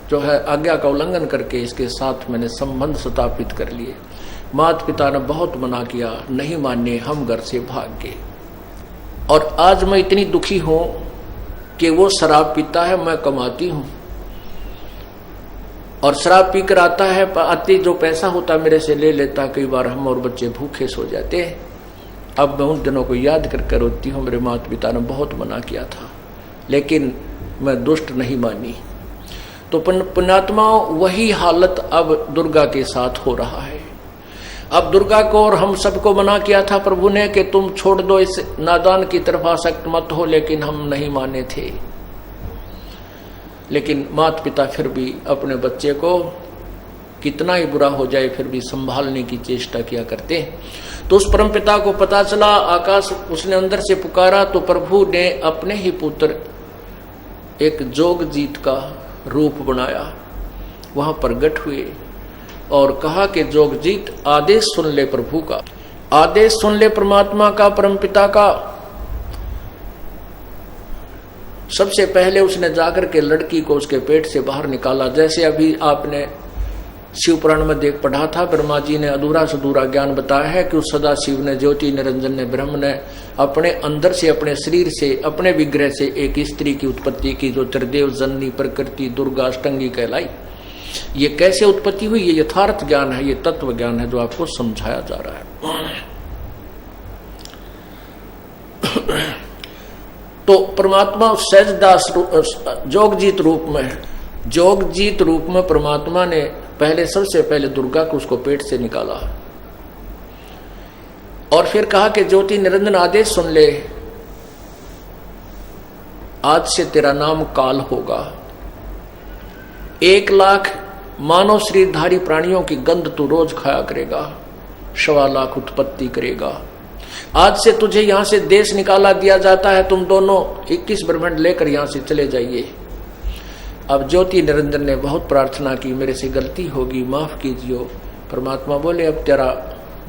जो है आज्ञा का उल्लंघन करके इसके साथ मैंने संबंध स्थापित कर लिए। माता पिता ने बहुत मना किया, नहीं माने, हम घर से भाग गए। और आज मैं इतनी दुखी हूं कि वो शराब पीता है, मैं कमाती हूं और शराब पी कर आता है, आती जो पैसा होता मेरे से ले लेता। कई बार हम और बच्चे भूखे सो जाते। अब मैं उन दिनों को याद करके रोती हूँ। मेरे माता पिता ने बहुत मना किया था, लेकिन मैं दुष्ट नहीं मानी। तो पुण्यात्मा, वही हालत अब दुर्गा के साथ हो रहा है। अब दुर्गा को और हम सबको मना किया था प्रभु ने कि तुम छोड़ दो, इस नादान की तरफ आसक्त मत हो, लेकिन हम नहीं माने थे। लेकिन माता पिता फिर भी अपने बच्चे को कितना ही बुरा हो जाए फिर भी संभालने की चेष्टा किया करते। तो उस परम पिता को पता चला, आकाश उसने अंदर से पुकारा, तो प्रभु ने अपने ही पुत्र एक जोगजीत का रूप बनाया, वहां प्रकट हुए और कहा कि जोगजीत आदेश सुन ले प्रभु का, आदेश सुन ले परमात्मा का, परम पिता का। सबसे पहले उसने जाकर के लड़की को उसके पेट से बाहर निकाला। जैसे अभी आपने शिव पुराण में देख पढ़ा था, ब्रह्मा जी ने अधूरा से अधूरा ज्ञान बताया है कि उस सदा शिव ने, ज्योति निरंजन ने, ब्रह्म ने अपने अंदर से, अपने शरीर से, अपने विग्रह से एक स्त्री की उत्पत्ति की, जो त्रिदेव जननी प्रकृति दुर्गा अष्टंगी कहलाई। ये कैसे उत्पत्ति हुई, ये यथार्थ ज्ञान है, ये तत्व ज्ञान है जो आपको समझाया जा रहा है। तो परमात्मा सहजदास जोगजीत रूप में है। जोगजीत रूप में परमात्मा ने पहले, सबसे पहले दुर्गा को उसको पेट से निकाला और फिर कहा कि ज्योति निरंजन आदेश सुन ले, आज से तेरा नाम काल होगा। 1 लाख मानव शरीरधारी प्राणियों की गंध तू रोज खाया करेगा, 1.25 लाख उत्पत्ति करेगा। आज से तुझे यहां से देश निकाला दिया जाता है, तुम दोनों 21 ब्रह्मांड लेकर यहां से चले जाइए। अब ज्योति निरंजन ने बहुत प्रार्थना की, मेरे से गलती होगी, माफ कीजिए। परमात्मा बोले, अब तेरा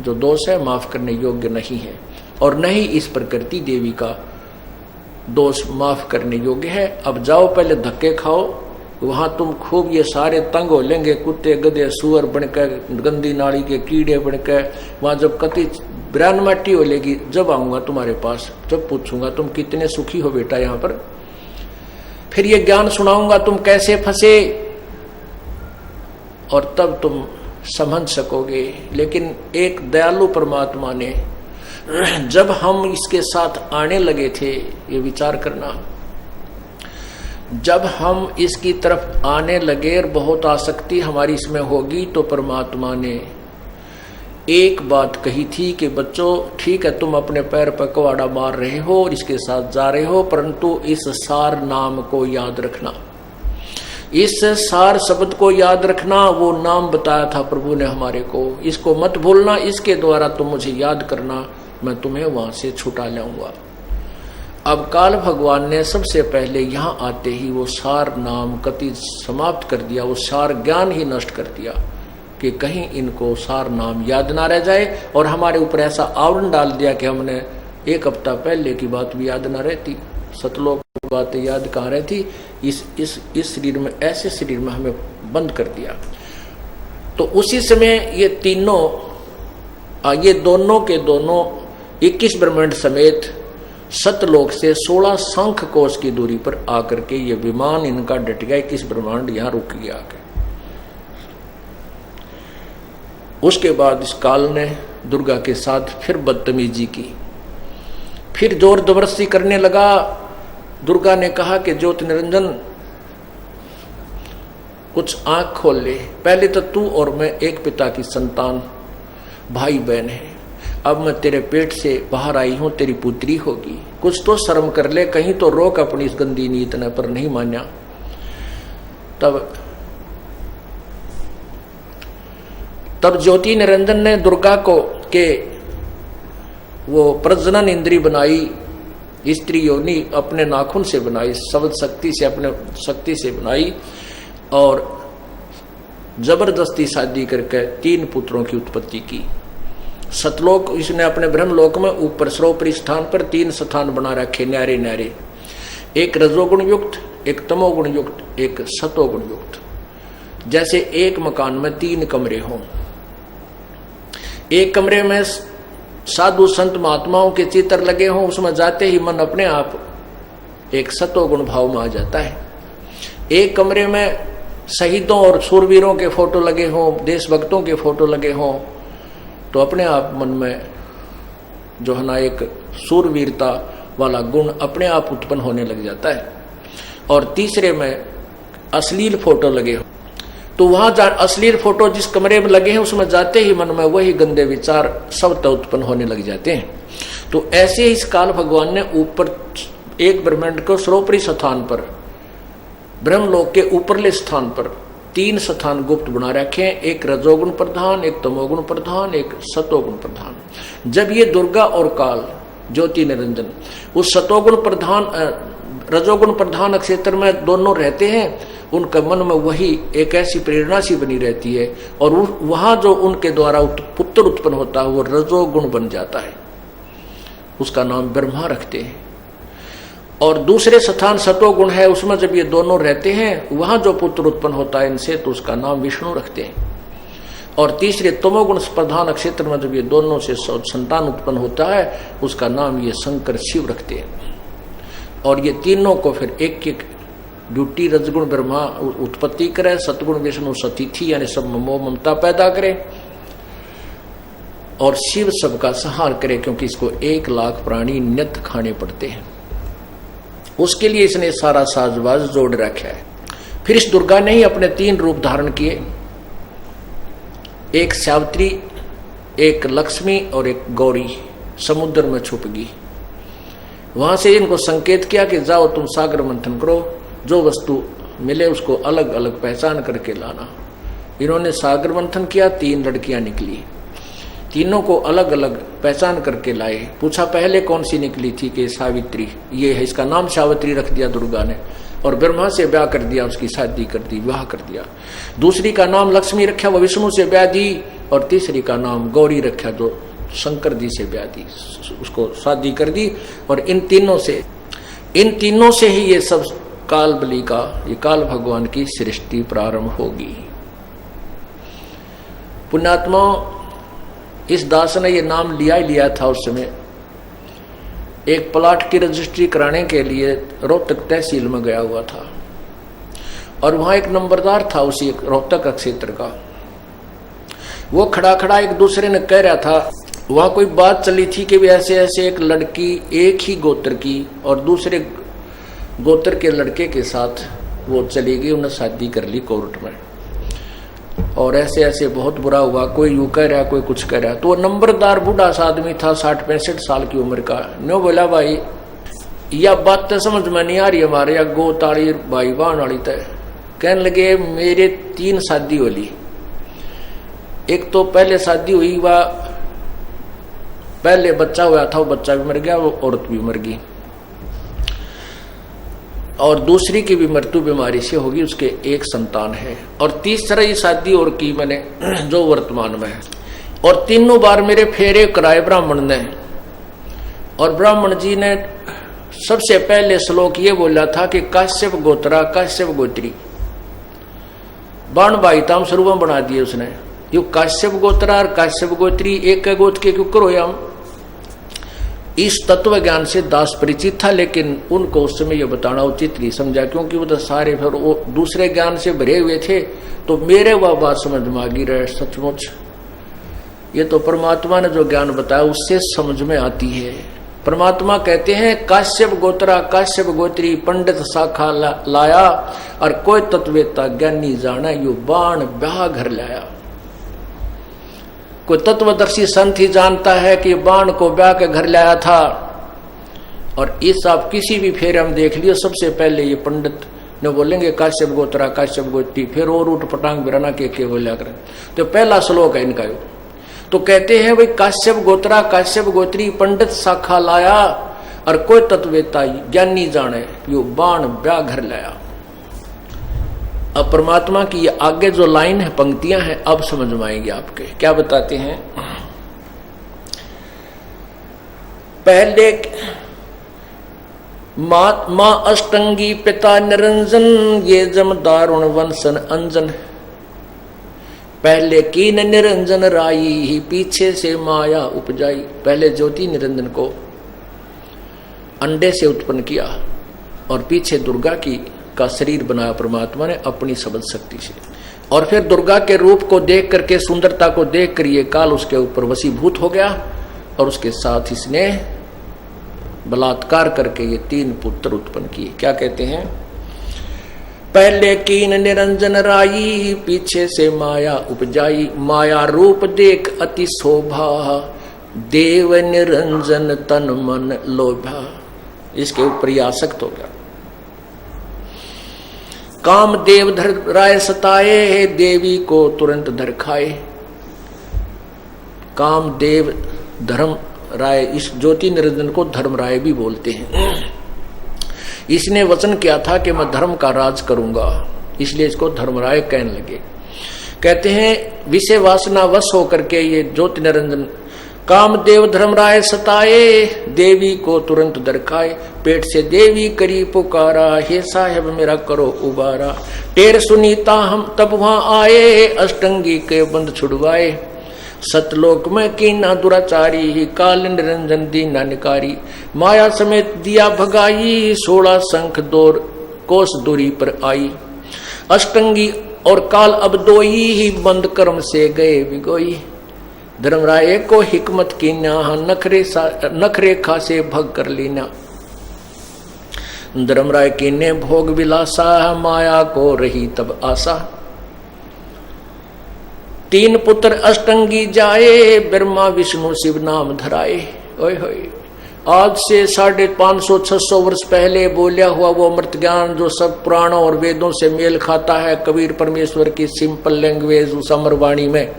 जो दोष है माफ करने योग्य नहीं है, और नहीं इस प्रकृति देवी का दोष माफ करने योग्य है। अब जाओ, पहले धक्के खाओ, वहां तुम खूब ये सारे तंग हो लेंगे, कुत्ते गधे सुअर बनकर, गंदी नाली के कीड़े बनकर। वहां जब कति विरानमाटी हो लेगी, जब आऊंगा तुम्हारे पास, जब पूछूंगा तुम कितने सुखी हो बेटा यहाँ पर, फिर ये ज्ञान सुनाऊंगा तुम कैसे फंसे, और तब तुम समझ सकोगे। लेकिन एक दयालु परमात्मा ने जब हम इसके साथ आने लगे थे, ये विचार करना, जब हम इसकी तरफ आने लगे और बहुत आसक्ति हमारी इसमें होगी, तो परमात्मा ने एक बात कही थी कि बच्चों ठीक है, तुम अपने पैर पर कुहाड़ा मार रहे हो और इसके साथ जा रहे हो, परंतु इस सार नाम को याद रखना, इस सार शब्द को याद रखना। वो नाम बताया था प्रभु ने हमारे को, इसको मत भूलना, इसके द्वारा तुम मुझे याद करना, मैं तुम्हें वहां से छुटा लाऊंगा। अब काल भगवान ने सबसे पहले यहाँ आते ही वो सार नाम कति समाप्त कर दिया, वो सार ज्ञान ही नष्ट कर दिया कि कहीं इनको सार नाम याद ना रह जाए, और हमारे ऊपर ऐसा आवरण डाल दिया कि हमने एक हफ्ता पहले की बात भी याद ना रहती, सतलोक की बातें याद कहाँ रहती, इस शरीर में, ऐसे शरीर में हमें बंद कर दिया। तो उसी समय ये तीनों, ये दोनों के दोनों 21 ब्रह्मांड समेत सतलोक से 16 शंख कोश की दूरी पर आकर के ये विमान इनका डट गया, 21 ब्रह्मांड यहां रुक गया आके। उसके बाद इस काल ने दुर्गा के साथ फिर बदतमीजी की, फिर जोर जबरदस्ती करने लगा। दुर्गा ने कहा कि ज्योति निरंजन कुछ आंख खोल ले, पहले तो तू और मैं एक पिता की संतान भाई बहन है, अब मैं तेरे पेट से बाहर आई हूं, तेरी पुत्री होगी, कुछ तो शर्म कर ले, कहीं तो रोक अपनी इस गंदी नीत ने। पर नहीं मान्या। तब ज्योति निरंजन ने दुर्गा को के वो प्रजनन इंद्री बनाई, स्त्री योनि अपने नाखून से बनाई, शब्द शक्ति से, अपने शक्ति से बनाई, और जबरदस्ती शादी करके 3 पुत्रों की उत्पत्ति की। सतलोक इसने अपने ब्रह्मलोक में ऊपर सर्वोपरि स्थान पर 3 स्थान बना रखे, न्यारे न्यारे, एक रजोगुण युक्त, एक तमोगुण युक्त, एक सतोगुण युक्त। जैसे एक मकान में 3 कमरे हों, एक कमरे में साधु संत महात्माओं के चित्र लगे हों, उसमें जाते ही मन अपने आप एक सतोगुण भाव में आ जाता है। एक कमरे में शहीदों और शूरवीरों के फोटो लगे हों, देशभक्तों के फोटो लगे हों, तो अपने आप मन में जो है ना एक शूरवीरता वाला गुण अपने आप उत्पन्न होने लग जाता है। और तीसरे में अश्लील फोटो लगे हो, तो वहां अश्लील फोटो जिस कमरे में लगे हैं उसमें जाते ही मन में वही गंदे विचार सब उत्पन्न होने लग जाते हैं। तो ऐसे ही इस काल भगवान ने ऊपर एक ब्रह्मांड को सर्वोपरि स्थान पर, ब्रह्मलोक के ऊपरले स्थान पर 3 स्थान गुप्त बना रखे हैं, एक रजोगुण प्रधान, एक तमोगुण प्रधान, एक सतोगुण प्रधान। जब ये दुर्गा और काल ज्योति निरंजन उस सतोगुण प्रधान रजोगुण प्रधान क्षेत्र में दोनों रहते हैं, उनका मन में वही एक ऐसी प्रेरणा सी बनी रहती है, और वहां जो उनके द्वारा पुत्र उत्पन्न होता है वो रजोगुण बन जाता है, उसका नाम ब्रह्मा रखते हैं। और दूसरे स्थान सतोगुण है, उसमें जब ये दोनों रहते हैं वहां जो पुत्र उत्पन्न होता है इनसे, तो उसका नाम विष्णु रखते हैं। और तीसरे तमोगुण प्रधान क्षेत्र में जब ये दोनों से संतान उत्पन्न होता है उसका नाम ये शंकर शिव रखते हैं। और ये तीनों को फिर एक एक ड्यूटी, रजगुण ब्रह्मा उत्पत्ति करे, सतगुण विष्णु सतिथि यानी सब मोह ममता पैदा करे, और शिव सबका संहार करे, क्योंकि इसको 1 लाख प्राणी नित्य खाने पड़ते हैं। उसके लिए इसने सारा साजबाज जोड़ रखा है। फिर इस दुर्गा ने ही अपने 3 रूप धारण किए, एक सावित्री, एक लक्ष्मी और एक गौरी, समुद्र में छुप गई। वहां से इनको संकेत किया कि जाओ तुम सागर मंथन करो, जो वस्तु मिले उसको अलग अलग पहचान करके लाना। इन्होंने सागर मंथन किया, 3 लड़कियां निकली, तीनों को अलग अलग पहचान करके लाए। पूछा पहले कौन सी निकली थी कि सावित्री, ये है, इसका नाम सावित्री रख दिया दुर्गा ने, और ब्रह्मा से ब्याह कर दिया, उसकी शादी कर दी, विवाह कर दिया। दूसरी का नाम लक्ष्मी रखा, वो विष्णु से ब्याह दी, और तीसरी का नाम गौरी रखा, जो शंकर जी से ब्याह दी, उसको शादी कर दी। और इन तीनों से ही ये सब काल बलि का, ये काल भगवान की सृष्टि प्रारंभ होगी। पुण्यात्मा, इस दास ने ये नाम लिया ही लिया था। उस समय एक प्लाट की रजिस्ट्री कराने के लिए रोहतक तहसील में गया हुआ था, और वहां एक नंबरदार था उसी रोहतक क्षेत्र का। वो खड़ा खड़ा एक दूसरे ने कह रहा था, वहां कोई बात चली थी कि ऐसे ऐसे एक लड़की एक ही गोत्र की और दूसरे गोत्र के लड़के के साथ वो चली गई, उन्हें शादी कर ली कोर्ट में, और ऐसे ऐसे बहुत बुरा हुआ, कोई यूं कह रहा कोई कुछ कह रहा। तो वो नंबरदार बूढ़ा सा आदमी था, 60-65 साल की उम्र का, नो बोला भाई यह बात तो समझ में नहीं आ रही हमारे, या गो ताड़ी भाई बहन वाली तय। कहने लगे मेरे 3 शादी होली, एक तो पहले शादी हुई, वह पहले बच्चा हुआ था, वो बच्चा भी मर गया, वो औरत भी मर गई, और दूसरी की भी मृत्यु बीमारी से होगी, उसके एक संतान है, और तीसरी शादी और की मैंने जो वर्तमान में है, और तीनों बार मेरे फेरे कराए ब्राह्मण ने। और ब्राह्मण जी ने सबसे पहले श्लोक ये बोला था कि काश्यप गोत्रा काश्यप गोत्री, बाण भाई ताम स्वरूप बना दिए उसने, यो काश्यप गोत्रा और काश्यप गोत्री एक गोत्र के क्यों करो। हम इस तत्व ज्ञान से दास परिचित था, लेकिन उनको उस समय यह बताना उचित नहीं समझा, क्योंकि वो तो सारे फिर वो दूसरे ज्ञान से भरे हुए थे। तो मेरे वह बात समझ में आ गई रहे, सचमुच ये तो परमात्मा ने जो ज्ञान बताया उससे समझ में आती है। परमात्मा कहते हैं काश्यप गोत्रा काश्यप गोत्री पंडित शाखा लाया, और कोई तत्वेता ज्ञानी जाना यो बाण ब्याह घर लाया। कोई तत्वदर्शी संत ही जानता है कि बाण को ब्याह के घर लाया था। और इस आप किसी भी फेरे हम देख लियो, सबसे पहले ये पंडित ने बोलेंगे काश्यप गोत्रा काश्यप गोत्री, फिर और उठ पटांग बिराना के बोला करें। तो पहला श्लोक है इनका। तो कहते हैं भाई काश्यप गोत्रा काश्यप गोत्री पंडित शाखा लाया, और कोई तत्वेता ज्ञानी जाने यो बाण ब्याह घर लाया। अब परमात्मा की ये आगे जो लाइन है, पंक्तियां हैं, अब समझ में आएंगे आपके। क्या बताते हैं, पहले मां अष्टंगी पिता निरंजन, ये जम दारुण वंशन अंजन। पहले कीन निरंजन राई, ही पीछे से माया उपजाई। पहले ज्योति निरंजन को अंडे से उत्पन्न किया, और पीछे दुर्गा का शरीर बनाया परमात्मा ने अपनी सबद शक्ति से। और फिर दुर्गा के रूप को देख करके, सुंदरता को देख कर ये काल उसके ऊपर वशीभूत हो गया, और उसके साथ इसने बलात्कार करके ये 3 पुत्र उत्पन्न किए। क्या कहते हैं, पहले कीन निरंजन राई, पीछे से माया उपजाई। माया रूप देख अति शोभा, देव निरंजन तन मन लोभा। इसके ऊपर आसक्त हो गया। काम देव धर राय सताए, देवी को तुरंत धर खाए। काम देव धर्म राय, इस ज्योति निरंजन को धर्म राय भी बोलते हैं। इसने वचन किया था कि मैं धर्म का राज करूंगा, इसलिए इसको धर्मराय कहने लगे। कहते हैं विषय वासना वश होकर के ये ज्योति निरंजन कामदेव धर्मराय सताए, देवी को तुरंत दरखाए। पेट से देवी करी पुकारा, हे साहेब मेरा करो उबारा। टेर सुनीता हम तब वहां आए, अष्टंगी के बंद छुड़वाए। सतलोक में कीना दुराचारी, काल निरंजन दीना निकारी। माया समेत दिया भगाई, 16 शंख 2 कोस दूरी पर आई। अष्टंगी और काल अब दोई, ही बंद कर्म से गए बिगोई। धर्मराय को हिकमत कीना, नखरे खासे भग कर लेना। धर्मराय कीने भोग विलासा, माया को रही तब आशा। 3 पुत्र अष्टंगी जाए, ब्रह्मा विष्णु शिव नाम धराए। ओए होए, आज से 550-600 वर्ष पहले बोलिया हुआ वो अमृत ज्ञान जो सब पुराणों और वेदों से मेल खाता है, कबीर परमेश्वर की सिंपल लैंग्वेज उस अमरवाणी में,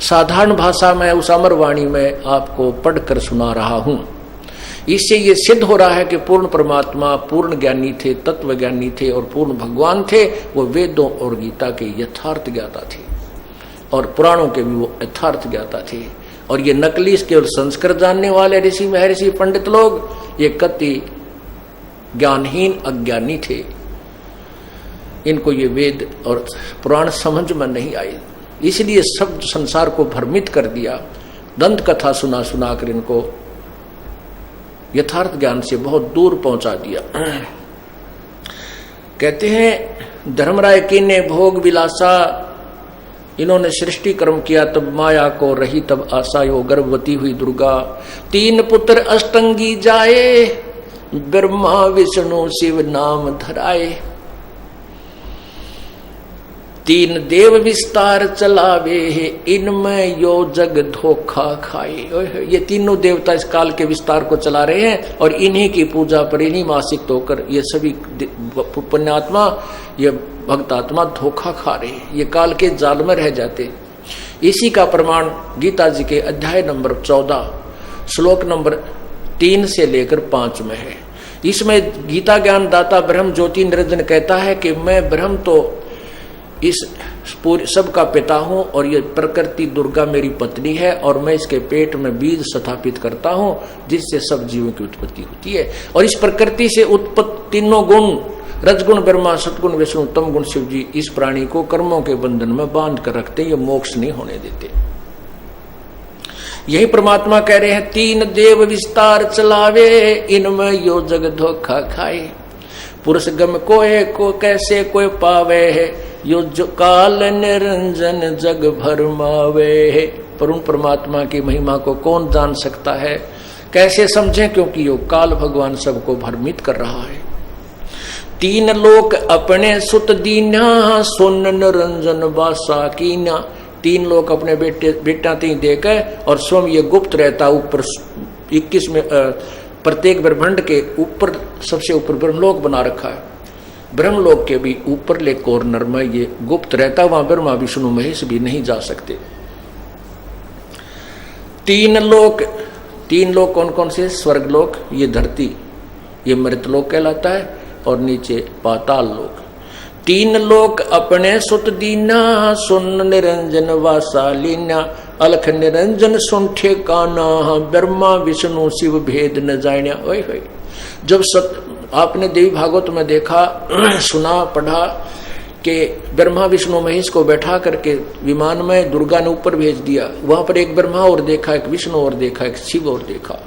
साधारण भाषा में उस अमरवाणी में आपको पढ़कर सुना रहा हूं। इससे ये सिद्ध हो रहा है कि पूर्ण परमात्मा पूर्ण ज्ञानी थे, तत्व ज्ञानी थे और पूर्ण भगवान थे। वो वेदों और गीता के यथार्थ ज्ञाता थे और पुराणों के भी वो यथार्थ ज्ञाता थे। और ये नकली केवल संस्कृत जानने वाले ऋषि महर्षि पंडित लोग ये कति ज्ञानहीन अज्ञानी थे। इनको ये वेद और पुराण समझ में नहीं आए, इसलिए सब संसार को भ्रमित कर दिया। दंत कथा सुना सुना कर इनको यथार्थ ज्ञान से बहुत दूर पहुंचा दिया। कहते हैं धर्मराय कीने भोग विलासा, इन्होंने सृष्टि कर्म किया तब माया को रही तब आशा, यो गर्भवती हुई दुर्गा। 3 पुत्र अष्टंगी जाए, ब्रह्मा विष्णु शिव नाम धराए। 3 देव विस्तार चलावे, इनमें यो जग धोखा खाए। ये तीनों देवता इस काल के विस्तार को चला रहे हैं और इन्हीं की पूजा पर, इन्हीं में आसक्त होकर ये सभी पुण्यात्मा, ये भक्तात्मा धोखा खा रहे हैं, ये काल के जाल में रह जाते। इसी का प्रमाण गीता जी के अध्याय नंबर 14 श्लोक नंबर 3 से लेकर 5 में है। इसमें गीता ज्ञान दाता ब्रह्म ज्योति निरंजन कहता है कि मैं ब्रह्म तो इस पूरे सबका पिता हूं और ये प्रकृति दुर्गा मेरी पत्नी है और मैं इसके पेट में बीज स्थापित करता हूं जिससे सब जीवों की उत्पत्ति होती है। और इस प्रकृति से उत्पत्ति तीनों गुण, रजगुण ब्रह्मा, सतगुण विष्णु, तम गुण शिव जी, इस प्राणी को कर्मों के बंधन में बांध कर रखते, ये मोक्ष नहीं होने देते। यही परमात्मा कह रहे हैं 3 देव विस्तार चलावे, इनमें यो जग धोखा खाए। पुरुष गम कोय को कैसे कोई पावे है, यो जो काल निरंजन जग भरमावे। पर उन परमात्मा की महिमा को कौन जान सकता है, कैसे समझें, क्योंकि यो काल भगवान सबको भ्रमित कर रहा है। 3 लोक अपने सुत दीना, सुन निरंजन वासा कीना। 3 लोग अपने बेटा तीन देकर और स्वयं ये गुप्त रहता ऊपर 21 में प्रत्येक ब्रह्मांड के ऊपर सबसे ऊपर ब्रह्मलोक बना रखा है। ब्रह्मलोक के भी ऊपरले कॉर्नर में ये गुप्त रहता, वहां ब्रह्मा विष्णु महेश भी नहीं जा सकते। 3 लोक कौन कौन से? स्वर्गलोक, ये धरती, ये मृतलोक कहलाता है, और नीचे पाताल लोक। 3 लोक अपने सुत दीना, सुन निरंजन वासा लीना। अलख निरंजन सुन ठेकाना, ब्रह्मा विष्णु शिव भेद न जाण्या। ओए होए, जब आपने देवी भागवत में देखा, सुना, पढ़ा कि ब्रह्मा विष्णु महेश को बैठा करके विमान में दुर्गा ने ऊपर भेज दिया, वहां पर एक ब्रह्मा और देखा, एक विष्णु और देखा, एक शिव और देखा।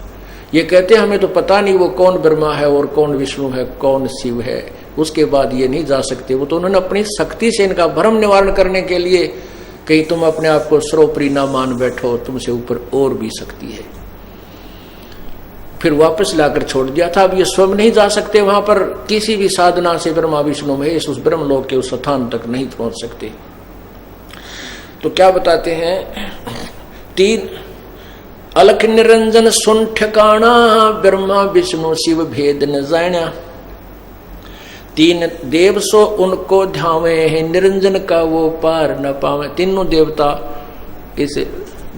ये कहते हमें तो पता नहीं वो कौन ब्रह्मा है और कौन विष्णु है, कौन शिव है, उसके बाद ये नहीं जा सकते। वो तो उन्होंने अपनी शक्ति से इनका भ्रम निवारण करने के लिए, कहीं तुम अपने आप को सर्वोपरि ना मान बैठो, तुमसे ऊपर और भी शक्ति है, फिर वापस लाकर छोड़ दिया था। अब ये स्वयं नहीं जा सकते वहां पर, किसी भी साधना से ब्रह्मा विष्णु महेश उस ब्रह्मलोक के उस स्थान तक नहीं पहुंच सकते। तो क्या बताते हैं? 3 अलख निरंजन सुन ठिकाना, ब्रह्मा विष्णु शिव भेद न जाण्या। 3 देव सो उनको ध्यावे है, निरंजन का वो पार न पावे। तीनों देवता इस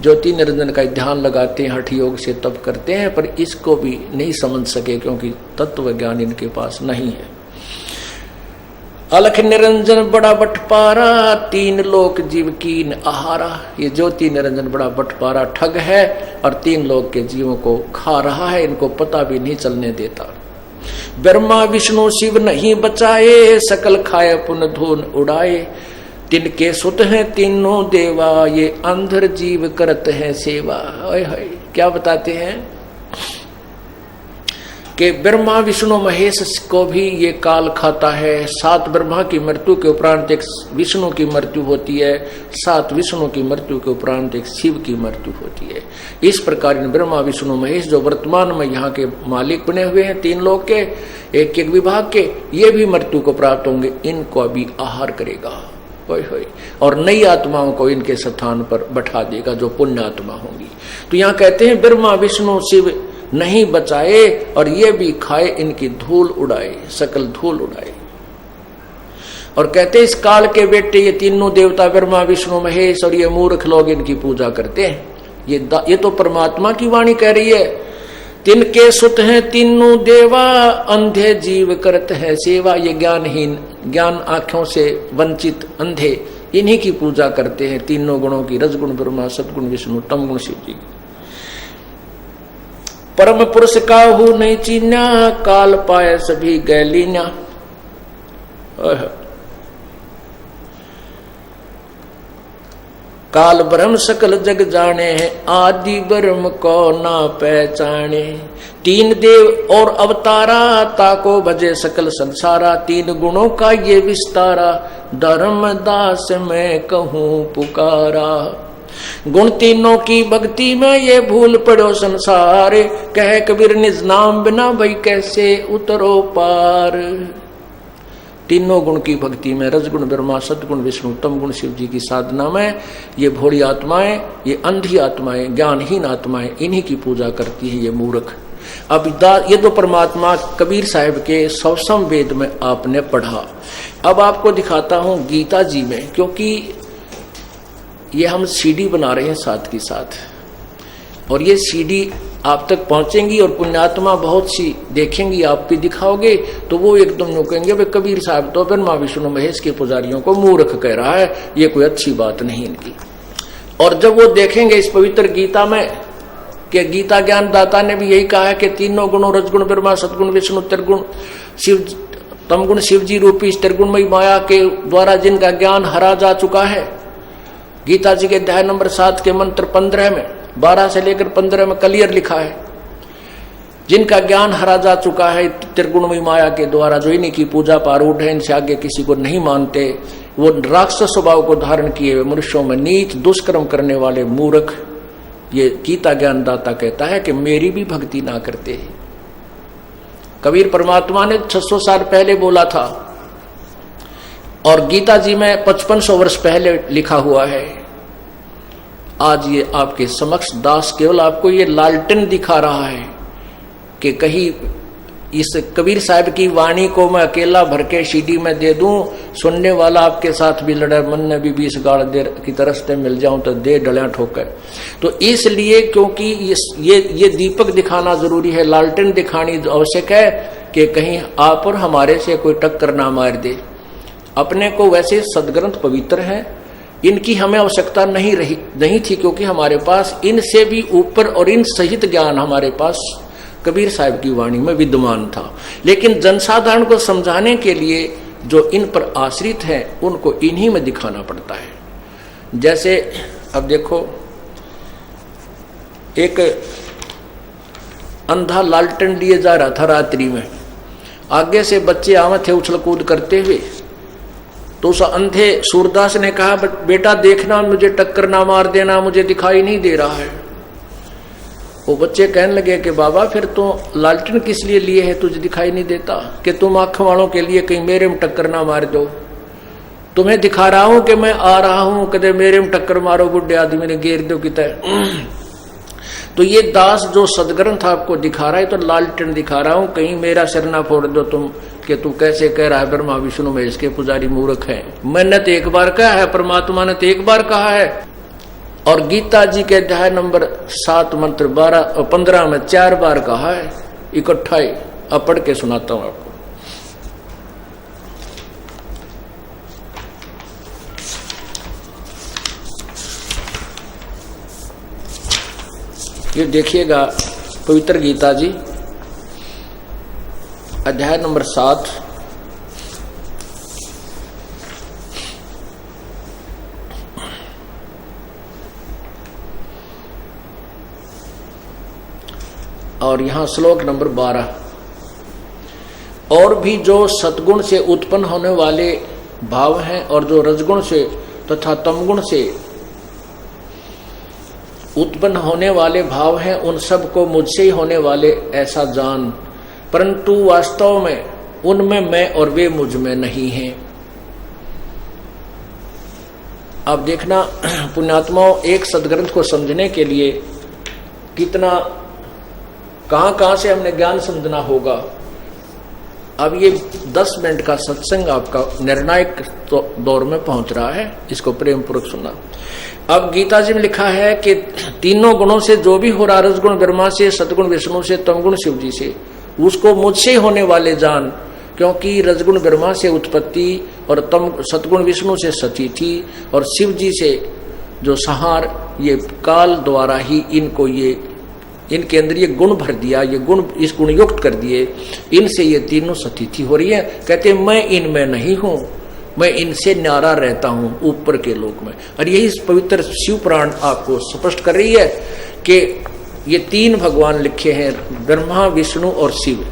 ज्योति निरंजन का ध्यान लगाते हैं, हठ योग से तप करते हैं, पर इसको भी नहीं समझ सके क्योंकि तत्व ज्ञान इनके पास नहीं है। अलख निरंजन बड़ा बटपारा, 3 लोक जीव कीन आहारा। ये ज्योति निरंजन बड़ा बटपारा ठग है और 3 लोक के जीवों को खा रहा है, इनको पता भी नहीं चलने देता। ब्रह्मा विष्णु शिव नहीं बचाए, सकल खाए पुन धून उड़ाए। तिनके सुत हैं तीनों देवा, ये अंधर जीव करत है सेवा। ओए होए, क्या बताते हैं कि ब्रह्मा विष्णु महेश को भी ये काल खाता है। 7 ब्रह्मा की मृत्यु के उपरांत एक विष्णु की मृत्यु होती है, 7 विष्णु की मृत्यु के उपरांत एक शिव की मृत्यु होती है। इस प्रकार इन ब्रह्मा विष्णु महेश जो वर्तमान में यहाँ के मालिक बने हुए हैं 3 लोक के, एक एक विभाग के, ये भी मृत्यु को प्राप्त होंगे, इनको अभी आहार करेगा। और नई आत्माओं को इनके स्थान पर बैठा देगा जो पुण्य आत्मा होंगी। तो यहाँ कहते हैं ब्रह्मा विष्णु शिव नहीं बचाए और ये भी खाए, इनकी धूल उड़ाए, सकल धूल उड़ाए। और कहते इस काल के बेटे ये तीनों देवता ब्रह्मा विष्णु महेश और ये मूर्ख लोग इनकी पूजा करते हैं। ये तो परमात्मा की वाणी कह रही है। तिनके सुत हैं तीनों देवा, अंधे जीव करते हैं सेवा। ये ज्ञानहीन, ज्ञान आंखों से वंचित अंधे इन्हीं की पूजा करते हैं, तीनों गुणों की, रजगुण ब्रह्मा, सतगुण विष्णु, तम गुण शिव जी। परम पुरुष काहू नहीं चीन्या, काल पाए सभी गैलीन्या। काल ब्रह्म सकल जग जाने हैं, आदि ब्रह्म को ना पहचाने। तीन देव और अवतारा, ताको भजे सकल संसारा। तीन गुणों का ये विस्तारा, धर्मदास मैं कहूँ पुकारा। गुण तीनों की भक्ति में ये भूल पड़ो संसार, कह कबीर निज नाम बिना भई कैसे उतरो पार। तीनों गुण की भक्ति में, रजगुण ब्रह्मा, सतगुण विष्णु, तम गुण शिव जी की साधना में ये भोली आत्माएं, ये अंधी आत्माएं, ज्ञानहीन आत्माएं, इन्हीं की पूजा करती है ये मूर्ख। अब ये तो परमात्मा कबीर साहब के 100वें वेद में आपने पढ़ा। अब आपको दिखाता हूं गीता जी में, क्योंकि ये हम सीडी बना रहे हैं साथ के साथ, और ये सीडी आप तक पहुंचेंगी और पुण्यात्मा बहुत सी देखेंगी, आप भी दिखाओगे तो वो एकदम यूं कहेंगे भाई कबीर साहब तो ब्रह्मा विष्णु महेश के पुजारियों को मूर्ख कह रहा है, ये कोई अच्छी बात नहीं इनकी। और जब वो देखेंगे इस पवित्र गीता में कि गीता ज्ञान दाता ने भी यही कहा है कि तीनों गुणों, रजगुण ब्रह्मा, सतगुण विष्णु, त्रिगुण शिव, तमगुण शिव जी रूपी इस त्रिगुणमयी माया के द्वारा जिनका ज्ञान हरा जा चुका है, गीता जी के अध्याय नंबर 7 के मंत्र 15 में 12 से लेकर 15 में क्लियर लिखा है, जिनका ज्ञान हरा जा चुका है त्रिगुणमयी माया के द्वारा, जो इन्हीं की पूजा पारूढ़ है, इनसे आगे किसी को नहीं मानते, वो राक्षस स्वभाव को धारण किए हुए मनुष्यों में नीच दुष्कर्म करने वाले मूर्ख, ये गीता ज्ञानदाता कहता है कि मेरी भी भक्ति ना करते। कबीर परमात्मा ने 600 साल पहले बोला था और गीता जी में 5500 वर्ष पहले लिखा हुआ है। आज ये आपके समक्ष दास केवल आपको ये लालटेन दिखा रहा है कि कहीं इस कबीर साहब की वाणी को मैं अकेला भर के सीडी में दे दूं, सुनने वाला आपके साथ भी लड़े, मन ने भी 20 गाड़ दे की तरह मिल जाऊं तो दे डलियां ठोकर। तो इसलिए क्योंकि ये दीपक दिखाना जरूरी है, लालटेन दिखानी आवश्यक है कि कहीं आप और हमारे से कोई टक्कर ना मार दे। अपने को वैसे सदग्रंथ पवित्र हैं, इनकी हमें आवश्यकता नहीं थी, क्योंकि हमारे पास इनसे भी ऊपर और इन सहित ज्ञान हमारे पास कबीर साहब की वाणी में विद्यमान था। लेकिन जनसाधारण को समझाने के लिए जो इन पर आश्रित है उनको इन्हीं में दिखाना पड़ता है। जैसे अब देखो, एक अंधा लालटेन लिए जा रहा था रात्रि में, आगे से बच्चे आवे थे उछल कूद करते हुए, तो उस अंधे सूरदास ने कहा बेटा देखना, मुझे टक्कर ना मार देना, मुझे दिखाई नहीं दे रहा है। वो बच्चे कहने लगे कि बाबा फिर तो लालटेन किस लिए लिए है, तुझे दिखाई नहीं देता? कि तुम आंख वालों के लिए कहीं मेरे में टक्कर ना मार दो, तुम्हें दिखा रहा हूं कि मैं आ रहा हूं, कदे मेरे में टक्कर मारो, बुढ़े आदमी ने घेर दो कितने। तो ये दास जो सदग्रंथ आपको दिखा रहा है तो लालटेन दिखा रहा हूं, कहीं मेरा सिर ना फोड़ दो तुम कि तू कैसे कह रहा है ब्रह्मा विष्णु महेश के पुजारी मूर्ख है। मैंने तो एक बार कहा है, परमात्मा ने तो एक बार कहा है। और गीता जी के अध्याय नंबर 7 मंत्र 12 और 15 में 4 बार कहा है इकट्ठा ही। अब पढ़ के सुनाता हूं आपको। ये देखिएगा पवित्र गीता जी अध्याय नंबर 7 और यहां श्लोक नंबर 12। और भी जो सतगुण से उत्पन्न होने वाले भाव हैं और जो रजगुण से तथा तमगुण से उत्पन्न होने वाले भाव हैं, उन सब को मुझसे ही होने वाले ऐसा जान, परंतु वास्तव में उनमें मैं और वे मुझ में नहीं हैं। अब देखना पुण्यात्माओं, एक सदग्रंथ को समझने के लिए कितना कहां से हमने ज्ञान समझना होगा। अब ये 10 मिनट का सत्संग आपका निर्णायक दौर में पहुंच रहा है, इसको प्रेम पूर्वक सुनना। अब गीता जी में लिखा है कि तीनों गुणों से जो भी हो रहा, रजगुण ब्रह्मा से, सतगुण विष्णु से, तमगुण शिव जी से, उसको मुझसे होने वाले जान, क्योंकि रजगुण ब्रह्मा से उत्पत्ति और सतगुण विष्णु से सती थी और शिव जी से जो संहार, ये काल द्वारा ही इनको इनके अंदर ये गुण भर दिया, ये गुण इस गुण युक्त कर दिए, इनसे ये तीनों सतिथि हो रही है। कहते मैं इनमें नहीं हूं, मैं इनसे न्यारा रहता हूं ऊपर के लोक में। और यही पवित्र शिव पुराण आपको स्पष्ट कर रही है कि ये तीन भगवान लिखे हैं, ब्रह्मा, विष्णु और शिव,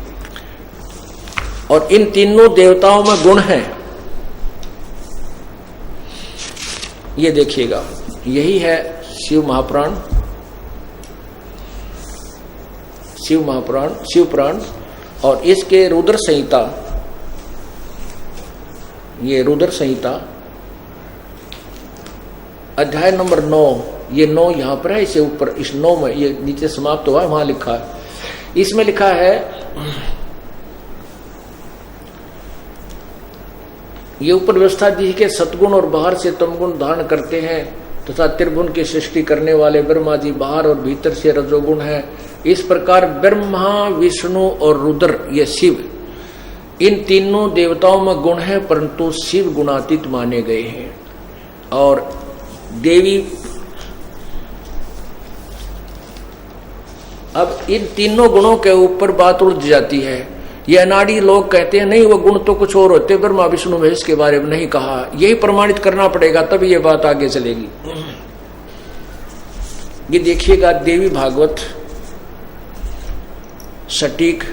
और इन तीनों देवताओं में गुण हैं। ये देखिएगा, यही है शिव महापुराण, शिव महापुराण, शिव पुराण, और इसके रुद्र संहिता, ये रुद्र संहिता अध्याय नंबर 9, ये 9 यहां पर है, इसे ऊपर इस 9 में, ये नीचे समाप्त हुआ है, वहां लिखा है, इसमें लिखा है, ये ऊपर व्यवस्था दी कि सतगुण और बाहर से तमगुण धारण करते हैं तथा त्रिभुवन की सृष्टि करने वाले ब्रह्मा जी बाहर और भीतर से रजोगुण है। इस प्रकार ब्रह्मा, विष्णु और रुद्र, ये शिव, इन तीनों देवताओं में गुण है, परंतु शिव गुणातीत माने गए हैं। और देवी, अब इन तीनों गुणों के ऊपर बात उलझ जाती है। ये अनाड़ी लोग कहते हैं नहीं, वो गुण तो कुछ और होते, ब्रह्मा विष्णु महेश के बारे में नहीं कहा। यही प्रमाणित करना पड़ेगा, तब ये बात आगे चलेगी। ये देखिएगा, देवी भागवत सटीक,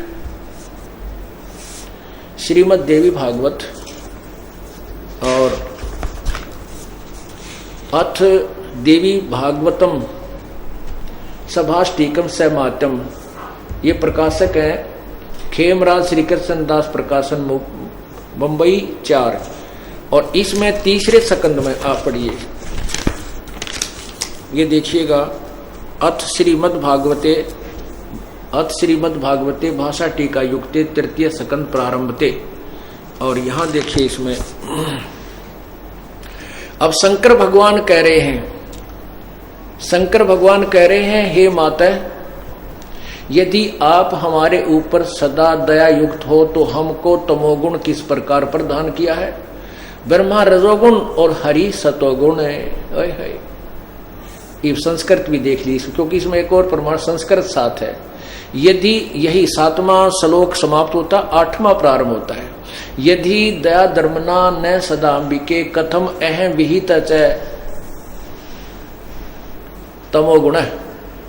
श्रीमद् देवी भागवत और अथ देवी भागवतम सभाष्टीकम सहमात्यम, ये प्रकाशक है खेमराज श्री कृष्ण दास प्रकाशन, मुंबई 4, और इसमें तीसरे सकंद में आप पढ़िए, ये देखिएगा, अथ श्रीमद् भागवते भाषा टीका युक्ते तृतीय सकंद प्रारंभते। और यहां देखिए, इसमें अब शंकर भगवान कह रहे हैं, हे माता, यदि आप हमारे ऊपर सदा दया युक्त हो तो हमको तमोगुण किस प्रकार प्रदान किया है। ब्रह्मा रजोगुण और हरि सतोगुण है। ये संस्कृत भी देख ली, क्योंकि इसमें एक और प्रमाण संस्कृत साथ है। यदि यही 7वां श्लोक समाप्त होता, 8वां प्रारंभ होता है। यदि दया धर्मना न सदाम्बिके कथम अहम विहित च तमोगुण,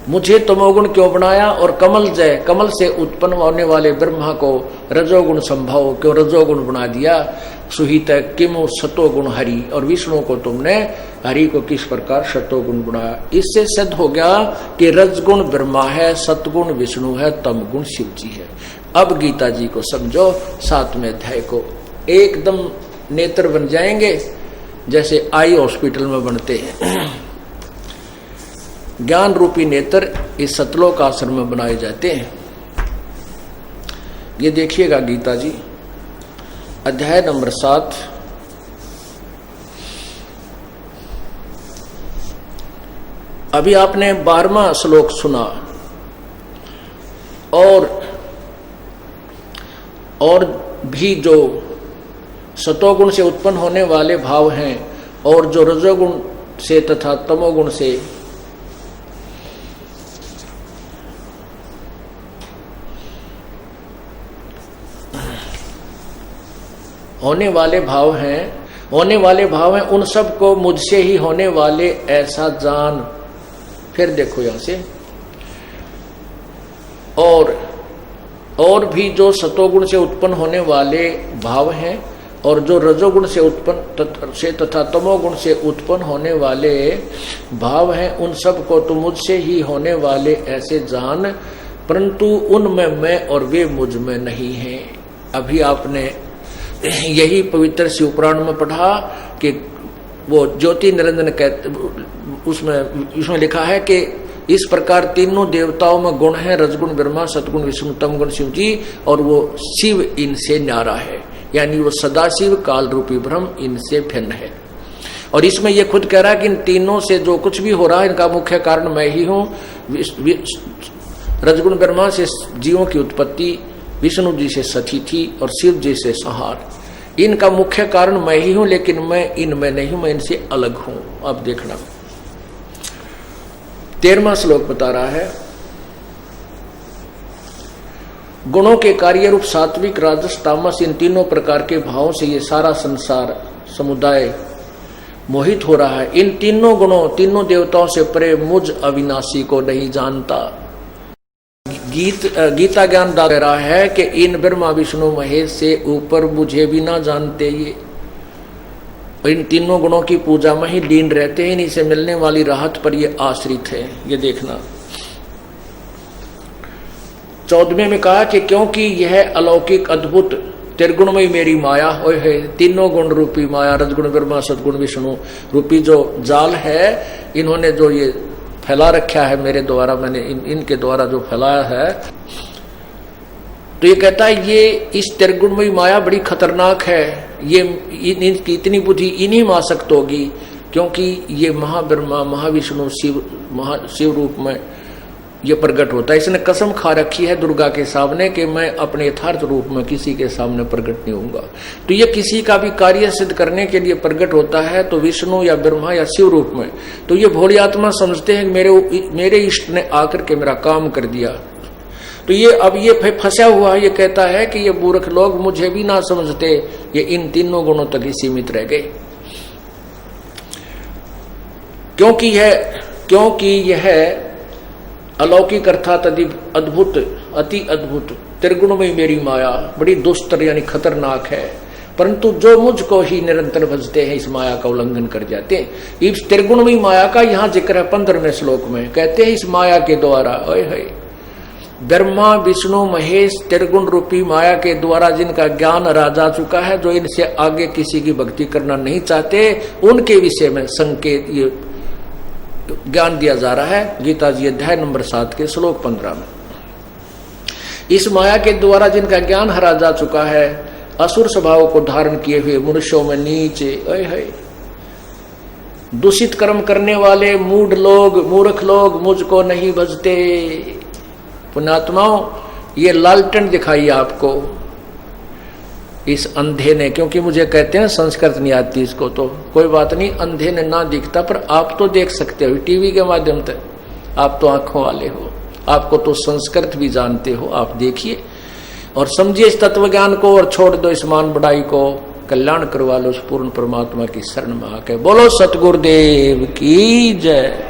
मुझे तमोगुण क्यों बनाया, और कमल से उत्पन्न होने वाले ब्रह्मा को रजोगुण संभव क्यों रजोगुण बना दिया। सुहित किमु सतोगुण हरि, और विष्णु को तुमने हरि को किस प्रकार सतोगुण बनाया। इससे सिद्ध हो गया कि रजगुण ब्रह्मा है, सतगुण विष्णु है, तमगुण शिव जी है। अब गीता जी को समझो, 7वें अध्याय को, एकदम नेत्र बन जाएंगे जैसे आई हॉस्पिटल में बनते हैं। ज्ञान रूपी नेत्र इस सतलोक आश्रम में बनाए जाते हैं। ये देखिएगा, गीता जी अध्याय नंबर 7, अभी आपने 12वां श्लोक सुना, और भी जो सतोगुण से उत्पन्न होने वाले भाव हैं, और जो रजोगुण से तथा तमोगुण से होने वाले भाव हैं, उन सब को मुझसे ही होने वाले ऐसा जान। फिर देखो यहां से, और भी जो सतोगुण से उत्पन्न होने वाले भाव हैं, और जो रजोगुण से उत्पन्न तथा तमोगुण से उत्पन्न होने वाले भाव हैं, उन सब को तो मुझसे ही होने वाले ऐसे जान, परंतु उनमें मैं और वे मुझ में नहीं हैं। अभी आपने यही पवित्र शिव पुराण में पढ़ा कि वो ज्योति निरंजन कहते, उसमें लिखा है कि इस प्रकार तीनों देवताओं में गुण है, रजगुण ब्रह्मा, सतगुण विष्णु, तमगुण शिव जी, और वो शिव इनसे न्यारा है, यानी वो सदाशिव काल रूपी ब्रह्म इनसे भिन्न है। और इसमें ये खुद कह रहा है कि इन तीनों से जो कुछ भी हो रहा है, इनका मुख्य कारण मैं ही हूं। रजगुण ब्रह्मा से जीवों की उत्पत्ति, विष्णु जी से सती थी, और शिव जी से संहार। इनका मुख्य कारण मैं ही हूं, लेकिन मैं इनमें नहीं हूं, मैं इनसे अलग हूं। अब देखना, 13वां श्लोक बता रहा है, गुणों के कार्य रूप सात्विक, राजस, तामस, इन तीनों प्रकार के भावों से ये सारा संसार समुदाय मोहित हो रहा है। इन तीनों गुणों, तीनों देवताओं से परे मुझ अविनाशी को नहीं जानता। गीता ज्ञान दे रहा है कि इन ब्रह्मा विष्णु महेश से ऊपर मुझे भी ना जानते। ये इन तीनों गुणों की पूजा में ही लीन रहते हैं, इन्हीं से मिलने वाली राहत पर ये आश्रित है। ये देखना 14वें में कहा कि क्योंकि यह अलौकिक अद्भुत त्रिगुणमयी मेरी माया है, तीनों गुण रूपी माया, रजगुण ब्रह्मा सदगुण विष्णु रूपी जो जाल है, इन्होंने जो ये फैला रखा है मेरे द्वारा, मैंने इनके द्वारा जो फैलाया है, तो ये कहता है ये इस त्रिगुणमयी माया बड़ी खतरनाक है। ये इनकी इतनी बुद्धि इन्हीं में आसक्त होगी, क्योंकि ये महाब्रह्मा महाविष्णु शिव रूप में ये प्रकट होता है। इसने कसम खा रखी है दुर्गा के सामने कि मैं अपने यथार्थ रूप में किसी के सामने प्रकट नहीं होऊंगा। तो ये किसी का भी कार्य सिद्ध करने के लिए प्रकट होता है तो विष्णु या ब्रह्मा या शिव रूप में, तो ये भोली आत्मा समझते हैं मेरे इष्ट ने आकर के मेरा काम कर दिया। तो ये अब ये फंसा हुआ है। ये कहता है कि ये मूर्ख लोग मुझे भी ना समझते, ये इन तीनों गुणों तक ही सीमित रह गए। क्योंकि यह अलौकिक अर्थात अति अद्भुत त्रिगुणमयी मेरी माया बड़ी दुस्तर यानी खतरनाक है, परंतु जो मुझको ही निरंतर भजते हैं इस माया का उल्लंघन कर जाते हैं। इस त्रिगुणमयी माया का यहाँ जिक्र है 15वें श्लोक में। कहते हैं इस माया के द्वारा, ब्रह्मा विष्णु महेश त्रिगुण रूपी माया के द्वारा जिनका ज्ञान हरा जा चुका है, जो इनसे आगे किसी की भक्ति करना नहीं चाहते, उनके विषय में संकेत ये ज्ञान दिया जा रहा है गीता जी अध्याय नंबर 7 के श्लोक 15 में। इस माया के द्वारा जिनका ज्ञान हरा जा चुका है, असुर स्वभाव को धारण किए हुए मनुष्यों में नीचे दूषित कर्म करने वाले मूर्ख लोग मुझको नहीं भजते। पुण्यात्माओं, ये लालटेन दिखाई आपको इस अंधे ने, क्योंकि मुझे कहते हैं संस्कृत नहीं आती इसको, तो कोई बात नहीं, अंधे ने ना दिखता, पर आप तो देख सकते हो टीवी के माध्यम से, आप तो आंखों वाले हो, आपको तो संस्कृत भी जानते हो। आप देखिए और समझिए इस तत्व ज्ञान को और छोड़ दो इस मान बढ़ाई को। कल्याण करवा लो उस पूर्ण परमात्मा की शरण में आके। बोलो सतगुरुदेव की जय।